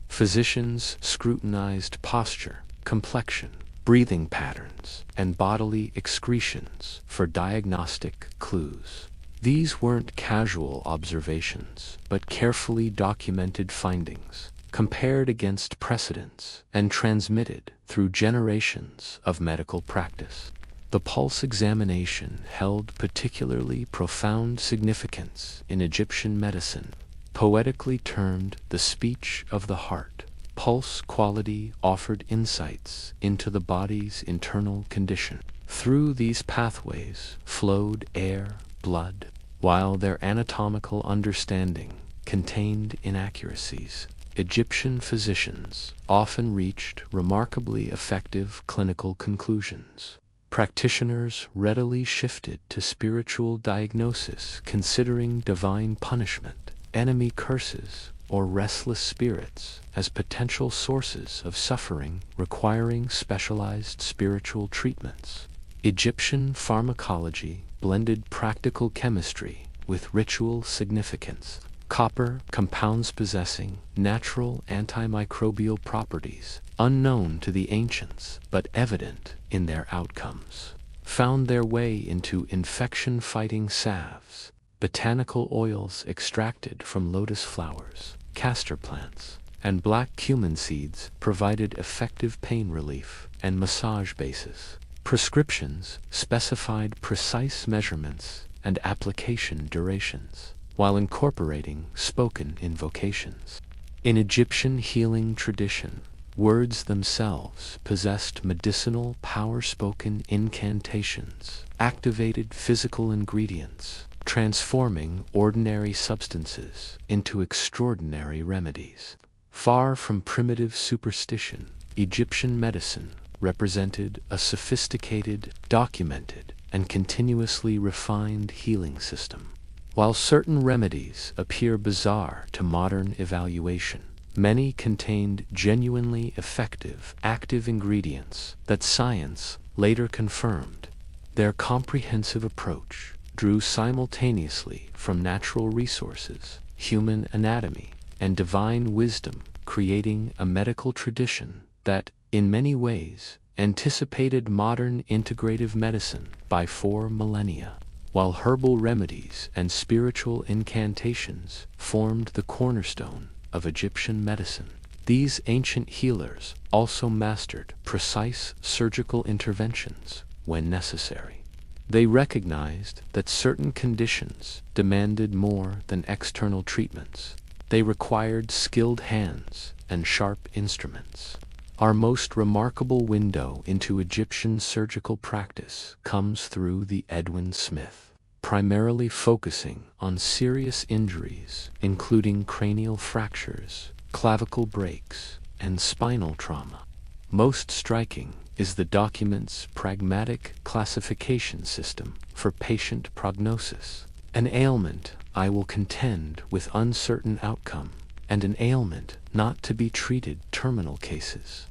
Physicians scrutinized posture, complexion, breathing patterns, and bodily excretions for diagnostic clues. These weren't casual observations, but carefully documented findings, compared against precedents, and transmitted through generations of medical practice. The pulse examination held particularly profound significance in Egyptian medicine, poetically termed the speech of the heart. Pulse quality offered insights into the body's internal condition. Through these pathways flowed air, blood, while their anatomical understanding contained inaccuracies. Egyptian physicians often reached remarkably effective clinical conclusions. Practitioners readily shifted to spiritual diagnosis, considering divine punishment, enemy curses, or restless spirits as potential sources of suffering requiring specialized spiritual treatments. Egyptian pharmacology blended practical chemistry with ritual significance. Copper compounds possessing natural antimicrobial properties, unknown to the ancients but evident in their outcomes, found their way into infection-fighting salves, botanical oils extracted from lotus flowers, castor plants, and black cumin seeds provided effective pain relief and massage bases. Prescriptions specified precise measurements and application durations, while incorporating spoken invocations. In Egyptian healing tradition, words themselves possessed medicinal power. Spoken incantations activated physical ingredients, transforming ordinary substances into extraordinary remedies. Far from primitive superstition, Egyptian medicine represented a sophisticated, documented, and continuously refined healing system. While certain remedies appear bizarre to modern evaluation, many contained genuinely effective, active ingredients that science later confirmed. Their comprehensive approach drew simultaneously from natural resources, human anatomy, and divine wisdom, creating a medical tradition that, in many ways, anticipated modern integrative medicine by 4 millennia. While herbal remedies and spiritual incantations formed the cornerstone of Egyptian medicine, these ancient healers also mastered precise surgical interventions when necessary. They recognized that certain conditions demanded more than external treatments. They required skilled hands and sharp instruments. Our most remarkable window into Egyptian surgical practice comes through the Edwin Smith, primarily focusing on serious injuries, including cranial fractures, clavicle breaks, and spinal trauma. Most striking is the document's pragmatic classification system for patient prognosis. An ailment I will contend with uncertain outcome, and an ailment not to be treated terminal cases.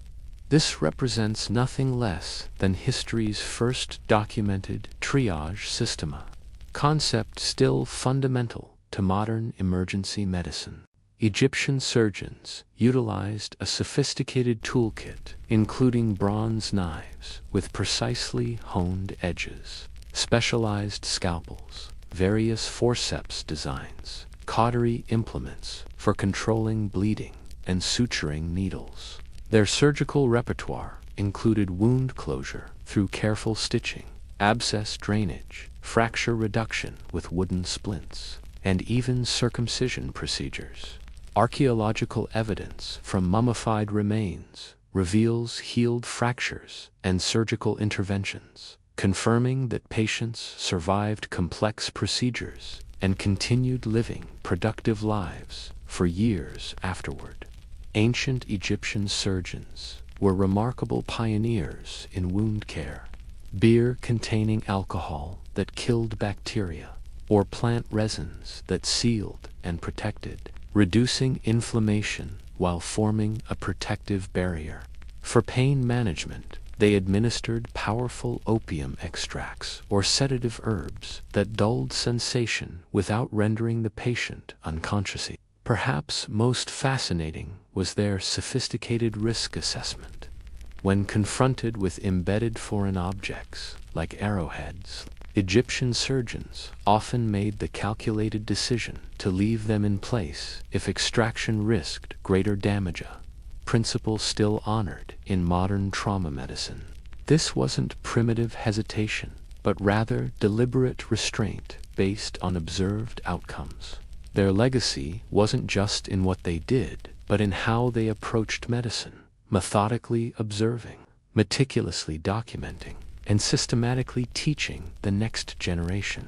This represents nothing less than history's first documented triage systema, concept still fundamental to modern emergency medicine. Egyptian surgeons utilized a sophisticated toolkit, including bronze knives with precisely honed edges, specialized scalpels, various forceps designs, cautery implements for controlling bleeding, and suturing needles. Their surgical repertoire included wound closure through careful stitching, abscess drainage, fracture reduction with wooden splints, and even circumcision procedures. Archaeological evidence from mummified remains reveals healed fractures and surgical interventions, confirming that patients survived complex procedures and continued living productive lives for years afterward. Ancient Egyptian surgeons were remarkable pioneers in wound care. Beer containing alcohol that killed bacteria, or plant resins that sealed and protected, reducing inflammation while forming a protective barrier. For pain management, they administered powerful opium extracts or sedative herbs that dulled sensation without rendering the patient unconscious. Perhaps most fascinating was their sophisticated risk assessment. When confronted with embedded foreign objects, like arrowheads, Egyptian surgeons often made the calculated decision to leave them in place if extraction risked greater damage, a principle still honored in modern trauma medicine. This wasn't primitive hesitation, but rather deliberate restraint based on observed outcomes. Their legacy wasn't just in what they did, but in how they approached medicine, methodically observing, meticulously documenting, and systematically teaching the next generation.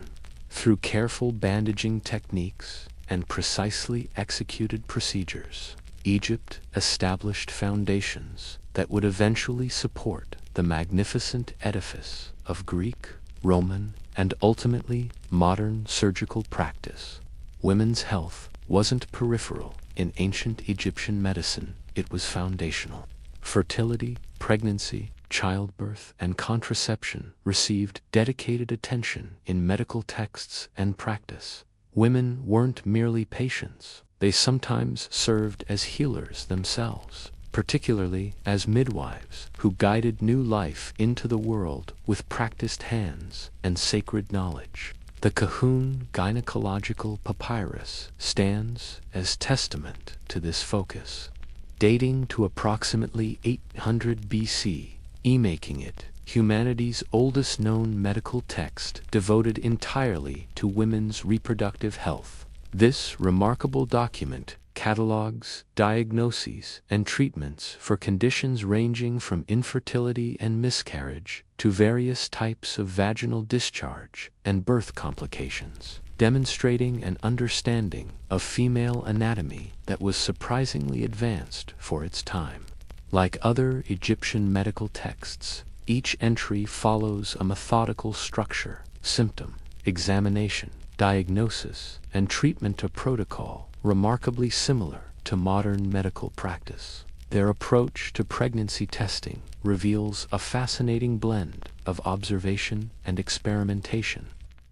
Through careful bandaging techniques and precisely executed procedures, Egypt established foundations that would eventually support the magnificent edifice of Greek, Roman, and ultimately modern surgical practice. Women's health wasn't peripheral in ancient Egyptian medicine, it was foundational. Fertility, pregnancy, childbirth, and contraception received dedicated attention in medical texts and practice. Women weren't merely patients, they sometimes served as healers themselves, particularly as midwives who guided new life into the world with practiced hands and sacred knowledge. The Kahun gynecological papyrus stands as testament to this focus, dating to approximately 800 BC, making it humanity's oldest known medical text devoted entirely to women's reproductive health. This remarkable document catalogs diagnoses and treatments for conditions ranging from infertility and miscarriage to various types of vaginal discharge and birth complications, demonstrating an understanding of female anatomy that was surprisingly advanced for its time. Like other Egyptian medical texts, each entry follows a methodical structure: symptom, examination, diagnosis, and treatment, a protocol remarkably similar to modern medical practice. Their approach to pregnancy testing reveals a fascinating blend of observation and experimentation.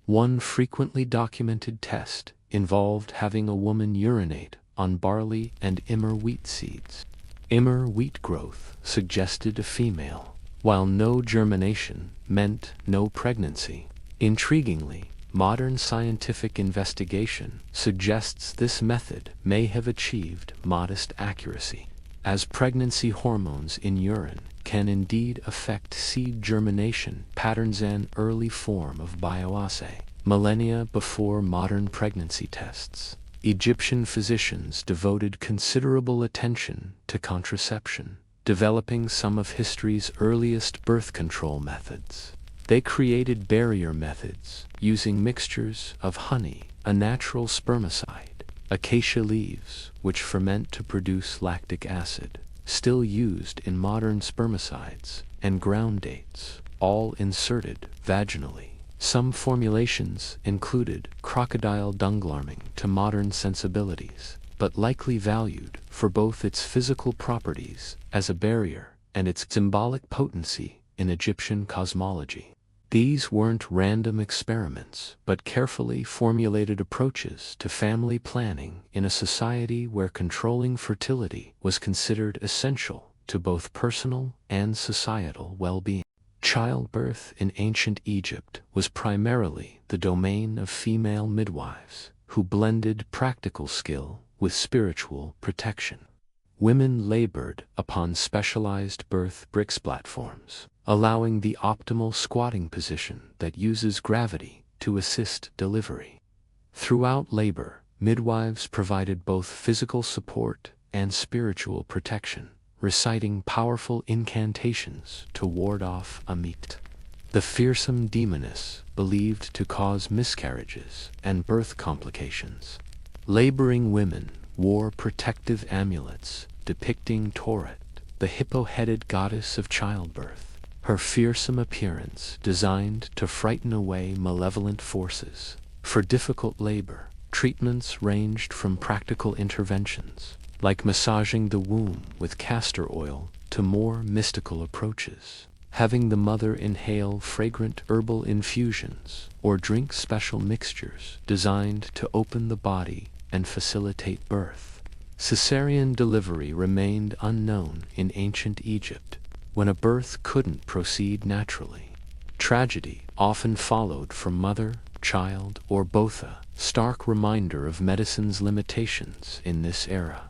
One frequently documented test involved having a woman urinate on barley and emmer wheat seeds. Emmer wheat growth suggested a female, while no germination meant no pregnancy. Intriguingly, modern scientific investigation suggests this method may have achieved modest accuracy, as pregnancy hormones in urine can indeed affect seed germination patterns, an early form of bioassay. Millennia before modern pregnancy tests, Egyptian physicians devoted considerable attention to contraception, developing some of history's earliest birth control methods. They created barrier methods using mixtures of honey, a natural spermicide, acacia leaves, which ferment to produce lactic acid, still used in modern spermicides, and ground dates, all inserted vaginally. Some formulations included crocodile dung alarming to modern sensibilities, but likely valued for both its physical properties as a barrier and its symbolic potency in Egyptian cosmology. These weren't random experiments, but carefully formulated approaches to family planning in a society where controlling fertility was considered essential to both personal and societal well-being. Childbirth in ancient Egypt was primarily the domain of female midwives, who blended practical skill with spiritual protection. Women labored upon specialized birth bricks platforms, allowing the optimal squatting position that uses gravity to assist delivery. Throughout labor, midwives provided both physical support and spiritual protection, reciting powerful incantations to ward off Amit, the fearsome demoness believed to cause miscarriages and birth complications. Laboring women wore protective amulets depicting Tauret, the hippo-headed goddess of childbirth, her fearsome appearance designed to frighten away malevolent forces. For difficult labor, treatments ranged from practical interventions, like massaging the womb with castor oil, to more mystical approaches, having the mother inhale fragrant herbal infusions or drink special mixtures designed to open the body and facilitate birth. Cesarean delivery remained unknown in ancient Egypt, when a birth couldn't proceed naturally. Tragedy often followed for mother, child, or both, a stark reminder of medicine's limitations in this era.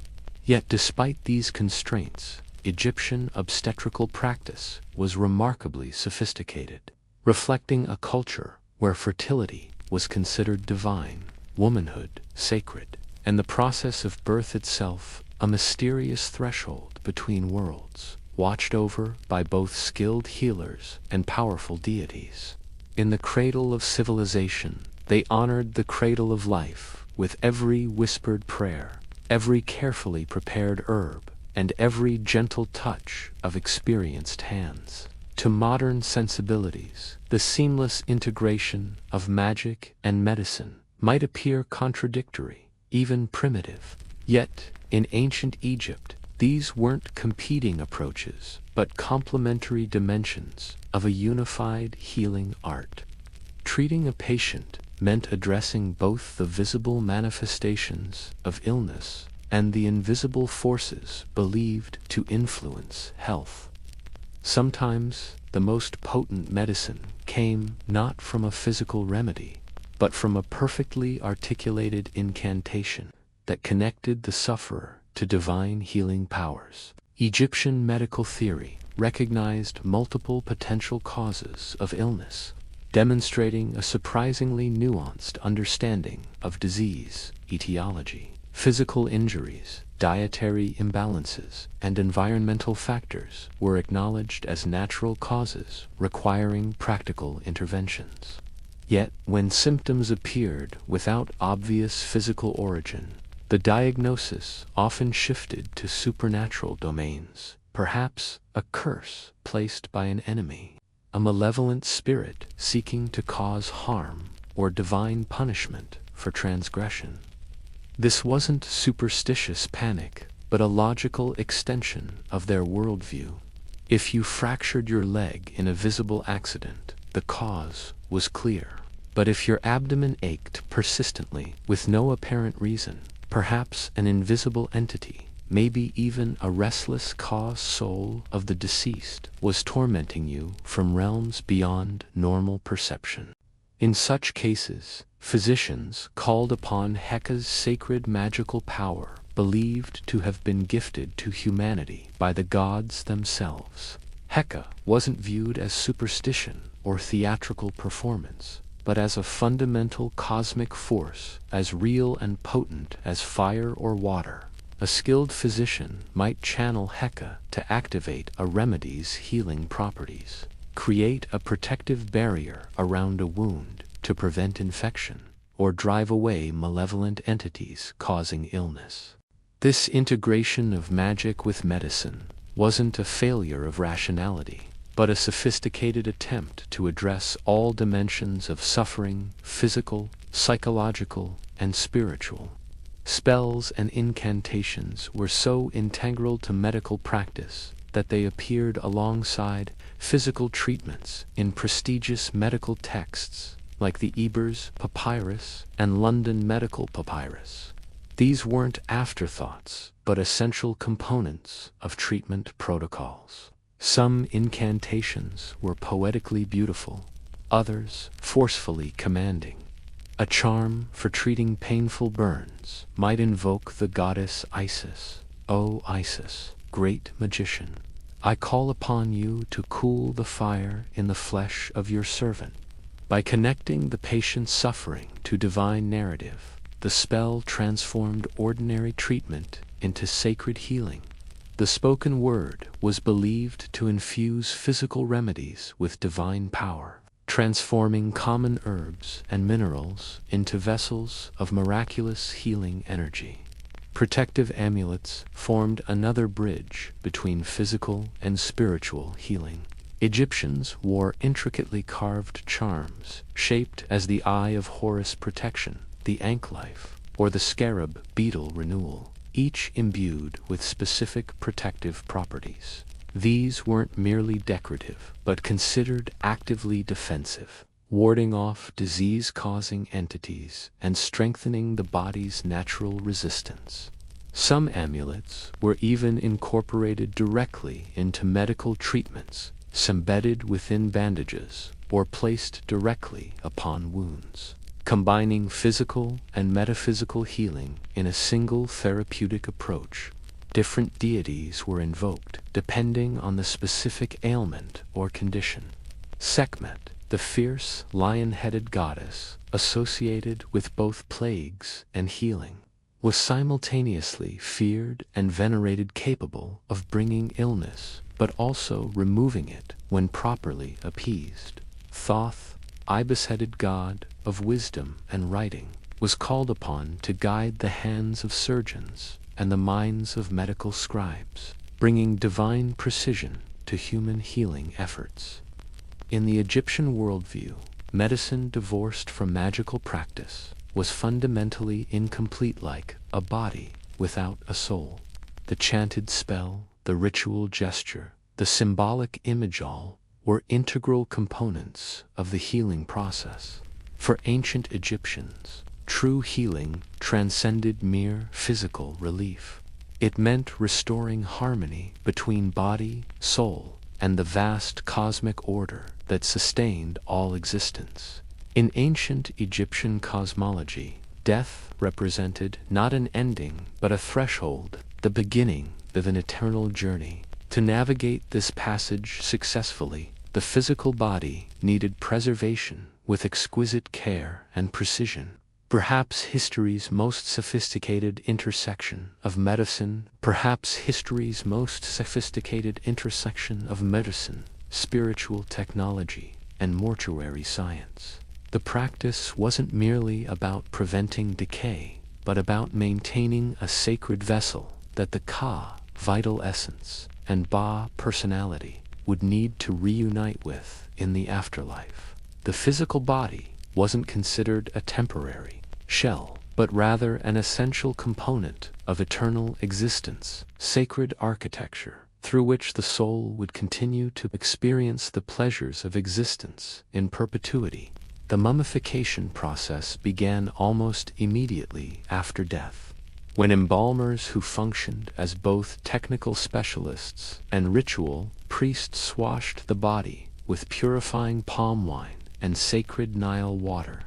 Yet despite these constraints, Egyptian obstetrical practice was remarkably sophisticated, reflecting a culture where fertility was considered divine, womanhood sacred, and the process of birth itself a mysterious threshold between worlds, watched over by both skilled healers and powerful deities. In the cradle of civilization, they honored the cradle of life with every whispered prayer, every carefully prepared herb, and every gentle touch of experienced hands. To modern sensibilities, the seamless integration of magic and medicine might appear contradictory, even primitive. Yet, in ancient Egypt, these weren't competing approaches, but complementary dimensions of a unified healing art. Treating a patient meant addressing both the visible manifestations of illness and the invisible forces believed to influence health. Sometimes the most potent medicine came not from a physical remedy, but from a perfectly articulated incantation that connected the sufferer to divine healing powers. Egyptian medical theory recognized multiple potential causes of illness, demonstrating a surprisingly nuanced understanding of disease, etiology. Physical injuries, dietary imbalances, and environmental factors were acknowledged as natural causes requiring practical interventions. Yet, when symptoms appeared without obvious physical origin, the diagnosis often shifted to supernatural domains, perhaps a curse placed by an enemy, a malevolent spirit seeking to cause harm, or divine punishment for transgression. This wasn't superstitious panic, but a logical extension of their worldview. If you fractured your leg in a visible accident, the cause was clear. But if your abdomen ached persistently with no apparent reason, perhaps an invisible entity, maybe even a restless soul of the deceased, was tormenting you from realms beyond normal perception. In such cases, physicians called upon Heka's sacred magical power, believed to have been gifted to humanity by the gods themselves. Heka wasn't viewed as superstition or theatrical performance, but as a fundamental cosmic force, as real and potent as fire or water. A skilled physician might channel Heka to activate a remedy's healing properties, create a protective barrier around a wound to prevent infection, or drive away malevolent entities causing illness. This integration of magic with medicine wasn't a failure of rationality, but a sophisticated attempt to address all dimensions of suffering, physical, psychological, and spiritual. Spells and incantations were so integral to medical practice that they appeared alongside physical treatments in prestigious medical texts like the Ebers Papyrus and London Medical Papyrus. These weren't afterthoughts, but essential components of treatment protocols. Some incantations were poetically beautiful, others forcefully commanding. A charm for treating painful burns might invoke the goddess Isis. "O Isis, great magician, I call upon you to cool the fire in the flesh of your servant." By connecting the patient's suffering to divine narrative, the spell transformed ordinary treatment into sacred healing. The spoken word was believed to infuse physical remedies with divine power, transforming common herbs and minerals into vessels of miraculous healing energy. Protective amulets formed another bridge between physical and spiritual healing. Egyptians wore intricately carved charms, shaped as the Eye of Horus protection, the ankh-life, or the scarab beetle renewal, each imbued with specific protective properties. These weren't merely decorative, but considered actively defensive, warding off disease-causing entities and strengthening the body's natural resistance. Some amulets were even incorporated directly into medical treatments, embedded within bandages or placed directly upon wounds, combining physical and metaphysical healing in a single therapeutic approach. Different deities were invoked, depending on the specific ailment or condition. Sekhmet, the fierce, lion-headed goddess, associated with both plagues and healing, was simultaneously feared and venerated, capable of bringing illness, but also removing it when properly appeased. Thoth, ibis-headed god of wisdom and writing, was called upon to guide the hands of surgeons and the minds of medical scribes, bringing divine precision to human healing efforts. In the Egyptian worldview, medicine divorced from magical practice was fundamentally incomplete, like a body without a soul. The chanted spell, the ritual gesture, the symbolic image, all were integral components of the healing process. For ancient Egyptians, true healing transcended mere physical relief. It meant restoring harmony between body, soul, and the vast cosmic order that sustained all existence. In ancient Egyptian cosmology, death represented not an ending but a threshold, the beginning of an eternal journey. To navigate this passage successfully, the physical body needed preservation with exquisite care and precision. Perhaps history's most sophisticated intersection of medicine, spiritual technology, and mortuary science. The practice wasn't merely about preventing decay, but about maintaining a sacred vessel that the Ka, vital essence, and Ba, personality, would need to reunite with in the afterlife. The physical body wasn't considered a temporary shell, but rather an essential component of eternal existence, sacred architecture, through which the soul would continue to experience the pleasures of existence in perpetuity. The mummification process began almost immediately after death, when embalmers who functioned as both technical specialists and ritual priests washed the body with purifying palm wine and sacred Nile water.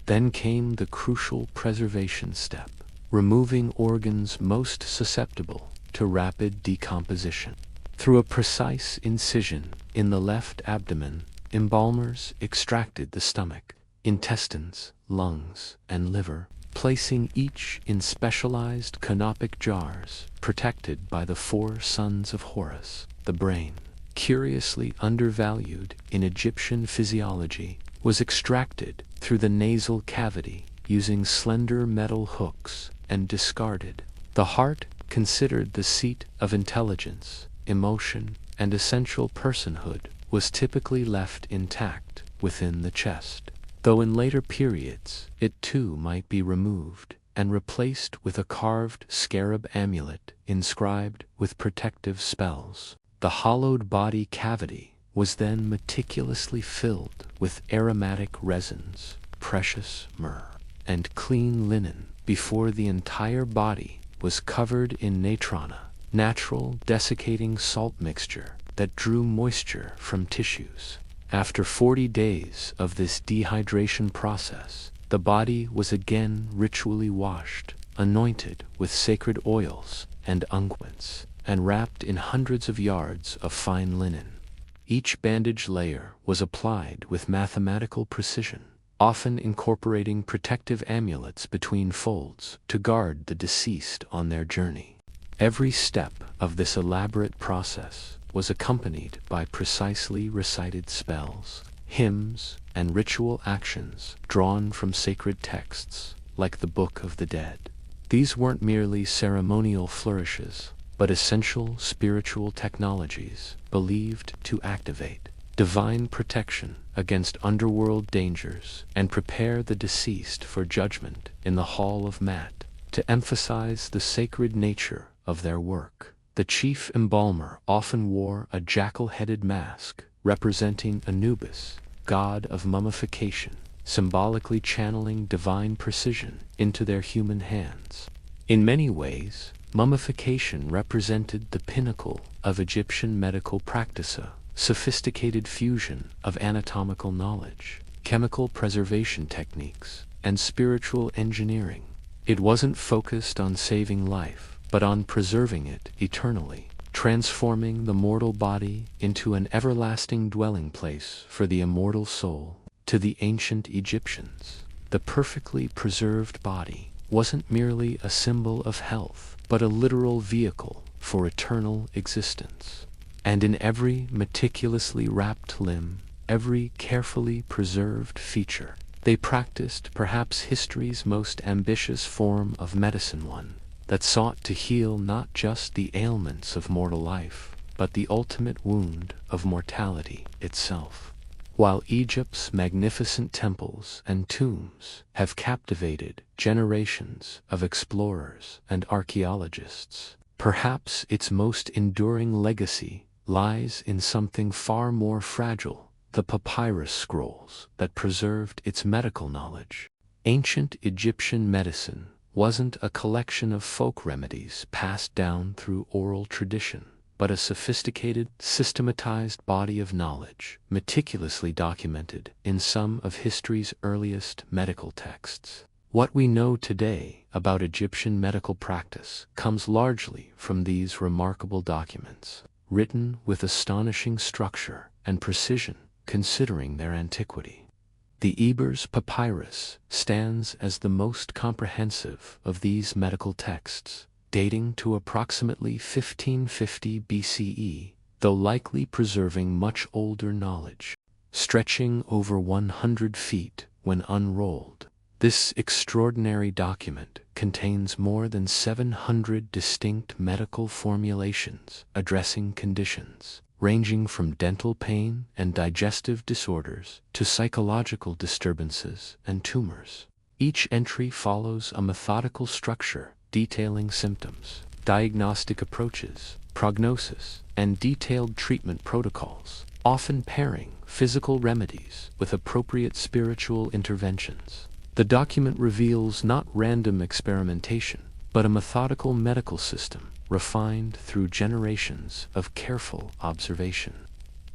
Then came the crucial preservation step, removing organs most susceptible to rapid decomposition. Through a precise incision in the left abdomen, embalmers extracted the stomach, intestines, lungs, and liver, placing each in specialized canopic jars protected by the 4 sons of Horus. The brain, curiously undervalued in Egyptian physiology, was extracted through the nasal cavity using slender metal hooks and discarded. The heart, considered the seat of intelligence, emotion, and essential personhood, was typically left intact within the chest, though in later periods it too might be removed and replaced with a carved scarab amulet inscribed with protective spells. The hollowed body cavity was then meticulously filled with aromatic resins, precious myrrh, and clean linen before the entire body was covered in natrana, natural desiccating salt mixture that drew moisture from tissues. After 40 days of this dehydration process, the body was again ritually washed, anointed with sacred oils and unguents, and wrapped in hundreds of yards of fine linen. Each bandage layer was applied with mathematical precision, often incorporating protective amulets between folds to guard the deceased on their journey. Every step of this elaborate process was accompanied by precisely recited spells, hymns, and ritual actions drawn from sacred texts, like the Book of the Dead. These weren't merely ceremonial flourishes, but essential spiritual technologies believed to activate divine protection against underworld dangers and prepare the deceased for judgment in the Hall of Mat. To emphasize the sacred nature of their work, the chief embalmer often wore a jackal-headed mask representing Anubis, god of mummification, symbolically channeling divine precision into their human hands. In many ways, mummification represented the pinnacle of Egyptian medical practice, a sophisticated fusion of anatomical knowledge, chemical preservation techniques, and spiritual engineering. It wasn't focused on saving life, but on preserving it eternally, transforming the mortal body into an everlasting dwelling place for the immortal soul. To the ancient Egyptians, the perfectly preserved body wasn't merely a symbol of health, but a literal vehicle for eternal existence. And in every meticulously wrapped limb, every carefully preserved feature, they practiced perhaps history's most ambitious form of medicine, one that sought to heal not just the ailments of mortal life, but the ultimate wound of mortality itself. While Egypt's magnificent temples and tombs have captivated generations of explorers and archaeologists, perhaps its most enduring legacy lies in something far more fragile: the papyrus scrolls that preserved its medical knowledge. Ancient Egyptian medicine wasn't a collection of folk remedies passed down through oral tradition, but a sophisticated, systematized body of knowledge, meticulously documented in some of history's earliest medical texts. What we know today about Egyptian medical practice comes largely from these remarkable documents, written with astonishing structure and precision considering their antiquity. The Ebers Papyrus stands as the most comprehensive of these medical texts, dating to approximately 1550 BCE, though likely preserving much older knowledge. Stretching over 100 feet when unrolled, this extraordinary document contains more than 700 distinct medical formulations addressing conditions ranging from dental pain and digestive disorders to psychological disturbances and tumors. Each entry follows a methodical structure detailing symptoms, diagnostic approaches, prognosis, and detailed treatment protocols, often pairing physical remedies with appropriate spiritual interventions. The document reveals not random experimentation, but a methodical medical system refined through generations of careful observation.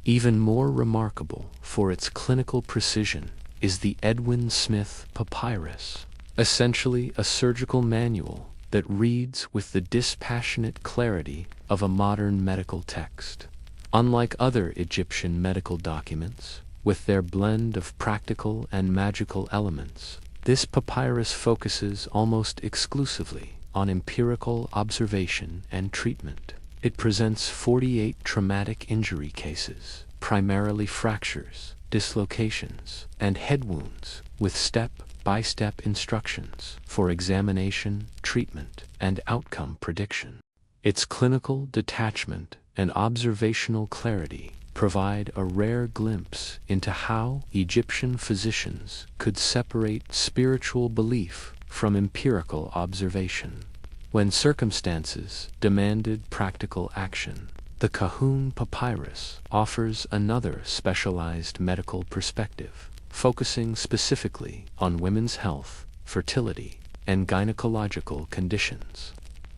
Even more remarkable for its clinical precision is the Edwin Smith Papyrus, essentially a surgical manual that reads with the dispassionate clarity of a modern medical text. Unlike other Egyptian medical documents, with their blend of practical and magical elements, this papyrus focuses almost exclusively on empirical observation and treatment. It presents 48 traumatic injury cases, primarily fractures, dislocations, and head wounds, with step-by-step instructions for examination, treatment, and outcome prediction. Its clinical detachment and observational clarity provide a rare glimpse into how Egyptian physicians could separate spiritual belief from empirical observation. When circumstances demanded practical action, the Kahun Papyrus offers another specialized medical perspective, focusing specifically on women's health, fertility, and gynecological conditions.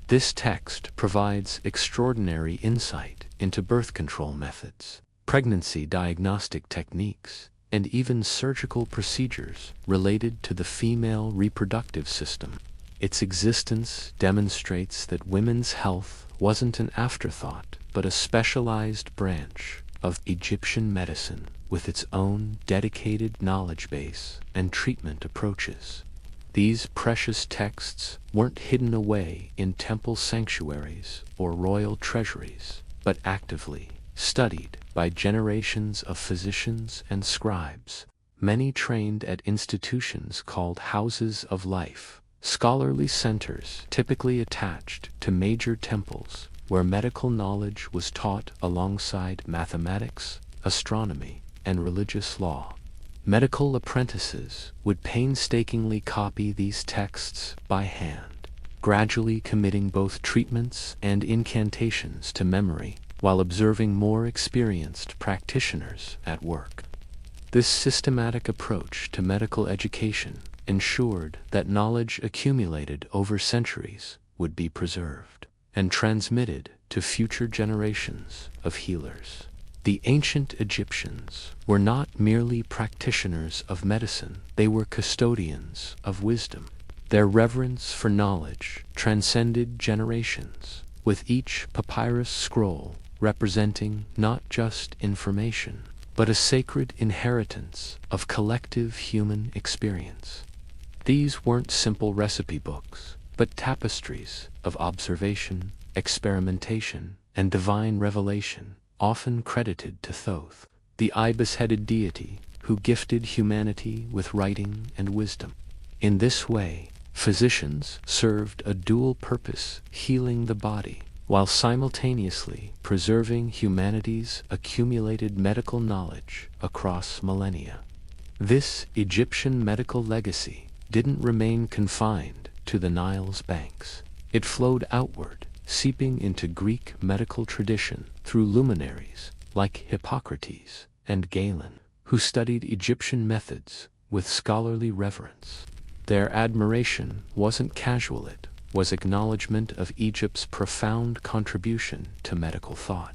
This text provides extraordinary insight into birth control methods, pregnancy diagnostic techniques, and even surgical procedures related to the female reproductive system. Its existence demonstrates that women's health wasn't an afterthought, but a specialized branch of Egyptian medicine, with its own dedicated knowledge base and treatment approaches. These precious texts weren't hidden away in temple sanctuaries or royal treasuries, but actively studied by generations of physicians and scribes, many trained at institutions called houses of life, scholarly centers typically attached to major temples where medical knowledge was taught alongside mathematics, astronomy, and religious law. Medical apprentices would painstakingly copy these texts by hand, gradually committing both treatments and incantations to memory while observing more experienced practitioners at work. This systematic approach to medical education ensured that knowledge accumulated over centuries would be preserved and transmitted to future generations of healers. The ancient Egyptians were not merely practitioners of medicine, they were custodians of wisdom. Their reverence for knowledge transcended generations, with each papyrus scroll representing not just information, but a sacred inheritance of collective human experience. These weren't simple recipe books, but tapestries of observation, experimentation, and divine revelation, often credited to Thoth, the ibis-headed deity who gifted humanity with writing and wisdom. In this way, physicians served a dual purpose, healing the body, while simultaneously preserving humanity's accumulated medical knowledge across millennia. This Egyptian medical legacy didn't remain confined to the Nile's banks. It flowed outward, seeping into Greek medical tradition through luminaries like Hippocrates and Galen, who studied Egyptian methods with scholarly reverence. Their admiration wasn't casual, it was acknowledgement of Egypt's profound contribution to medical thought.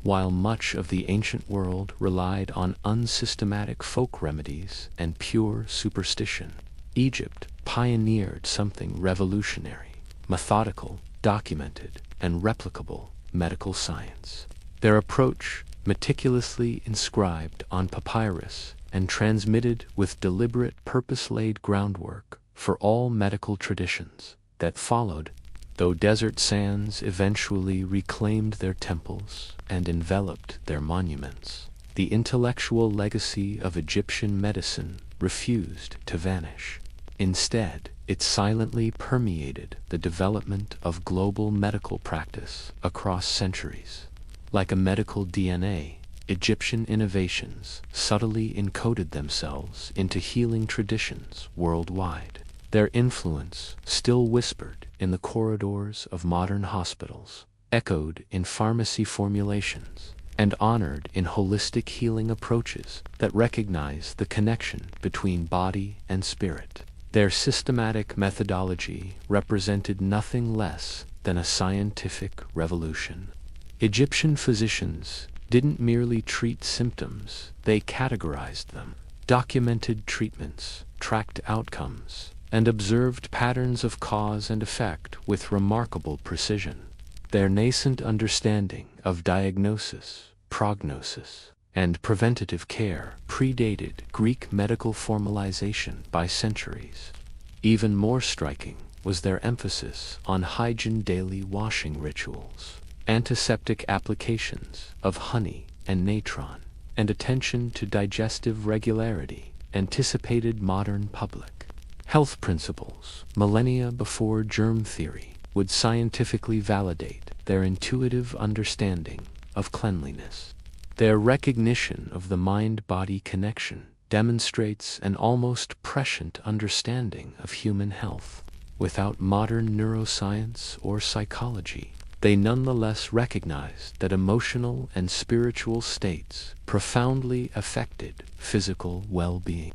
While much of the ancient world relied on unsystematic folk remedies and pure superstition, Egypt pioneered something revolutionary: methodical, documented, and replicable medical science. Their approach, meticulously inscribed on papyrus and transmitted with deliberate purpose, laid groundwork for all medical traditions that followed. Though desert sands eventually reclaimed their temples and enveloped their monuments, the intellectual legacy of Egyptian medicine refused to vanish. Instead, it silently permeated the development of global medical practice across centuries. Like a medical DNA, Egyptian innovations subtly encoded themselves into healing traditions worldwide. Their influence, still whispered in the corridors of modern hospitals, echoed in pharmacy formulations, and honored in holistic healing approaches that recognize the connection between body and spirit. Their systematic methodology represented nothing less than a scientific revolution. Egyptian physicians didn't merely treat symptoms, they categorized them, documented treatments, tracked outcomes, and observed patterns of cause and effect with remarkable precision. Their nascent understanding of diagnosis, prognosis, and preventative care predated Greek medical formalization by centuries. Even more striking was their emphasis on hygiene, daily washing rituals, antiseptic applications of honey and natron, and attention to digestive regularity, anticipated modern public health principles. Millennia before germ theory would scientifically validate their intuitive understanding of cleanliness. Their recognition of the mind-body connection demonstrates an almost prescient understanding of human health. Without modern neuroscience or psychology, they nonetheless recognized that emotional and spiritual states profoundly affected physical well-being.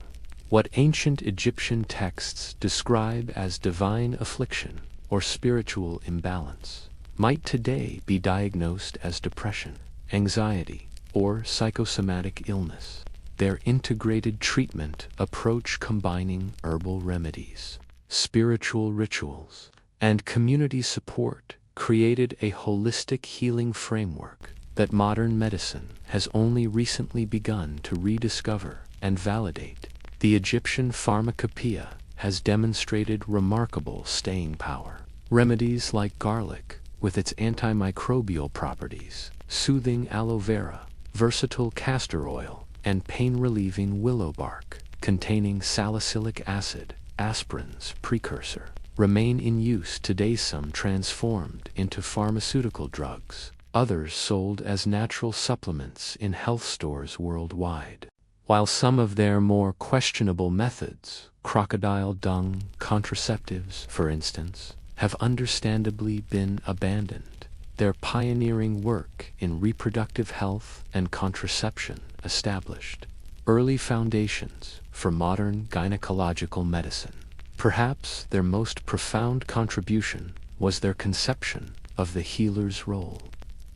What ancient Egyptian texts describe as divine affliction or spiritual imbalance might today be diagnosed as depression, anxiety, or psychosomatic illness. Their integrated treatment approach, combining herbal remedies, spiritual rituals, and community support, created a holistic healing framework that modern medicine has only recently begun to rediscover and validate. The Egyptian pharmacopoeia has demonstrated remarkable staying power. Remedies like garlic, with its antimicrobial properties, soothing aloe vera, versatile castor oil, and pain-relieving willow bark, containing salicylic acid, aspirin's precursor, remain in use today. Some transformed into pharmaceutical drugs, others sold as natural supplements in health stores worldwide. While some of their more questionable methods, crocodile dung contraceptives, for instance, have understandably been abandoned, their pioneering work in reproductive health and contraception established early foundations for modern gynecological medicine. Perhaps their most profound contribution was their conception of the healer's role.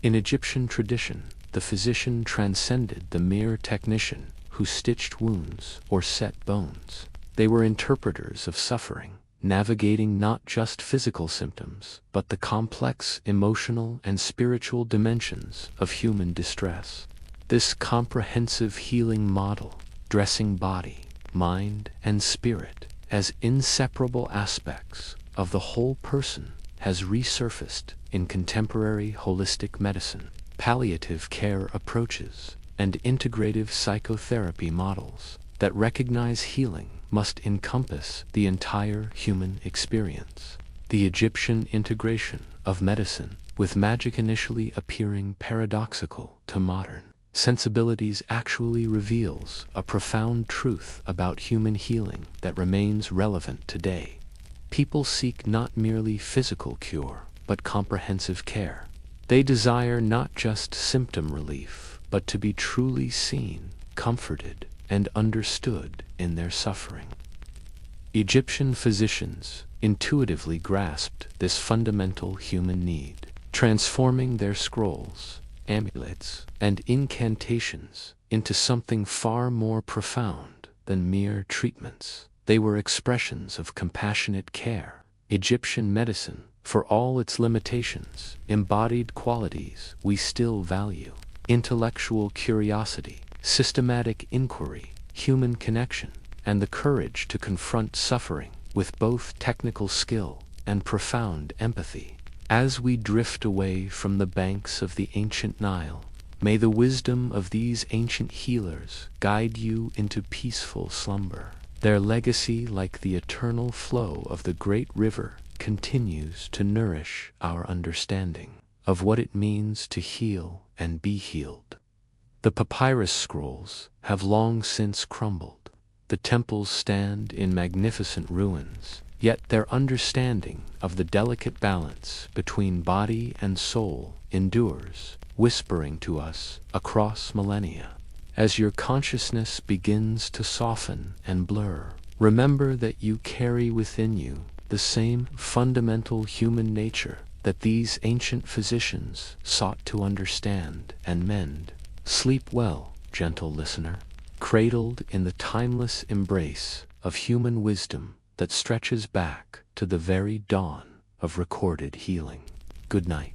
In Egyptian tradition, the physician transcended the mere technician who stitched wounds or set bones. They were interpreters of suffering, navigating not just physical symptoms, but the complex emotional and spiritual dimensions of human distress. This comprehensive healing model, dressing body, mind, and spirit as inseparable aspects of the whole person, has resurfaced in contemporary holistic medicine, palliative care approaches, and integrative psychotherapy models that recognize healing must encompass the entire human experience. The Egyptian integration of medicine with magic, initially appearing paradoxical to modern sensibilities, actually reveals a profound truth about human healing that remains relevant today. People seek not merely physical cure, but comprehensive care. They desire not just symptom relief, but to be truly seen, comforted, and understood in their suffering. Egyptian physicians intuitively grasped this fundamental human need, transforming their scrolls, amulets, and incantations into something far more profound than mere treatments. They were expressions of compassionate care. Egyptian medicine, for all its limitations, embodied qualities we still value: intellectual curiosity, systematic inquiry, human connection, and the courage to confront suffering with both technical skill and profound empathy. As we drift away from the banks of the ancient Nile, may the wisdom of these ancient healers guide you into peaceful slumber. Their legacy, like the eternal flow of the great river, continues to nourish our understanding of what it means to heal and be healed. The papyrus scrolls have long since crumbled. The temples stand in magnificent ruins, yet their understanding of the delicate balance between body and soul endures, whispering to us across millennia. As your consciousness begins to soften and blur, remember that you carry within you the same fundamental human nature that these ancient physicians sought to understand and mend. Sleep well, gentle listener, cradled in the timeless embrace of human wisdom that stretches back to the very dawn of recorded healing. Good night.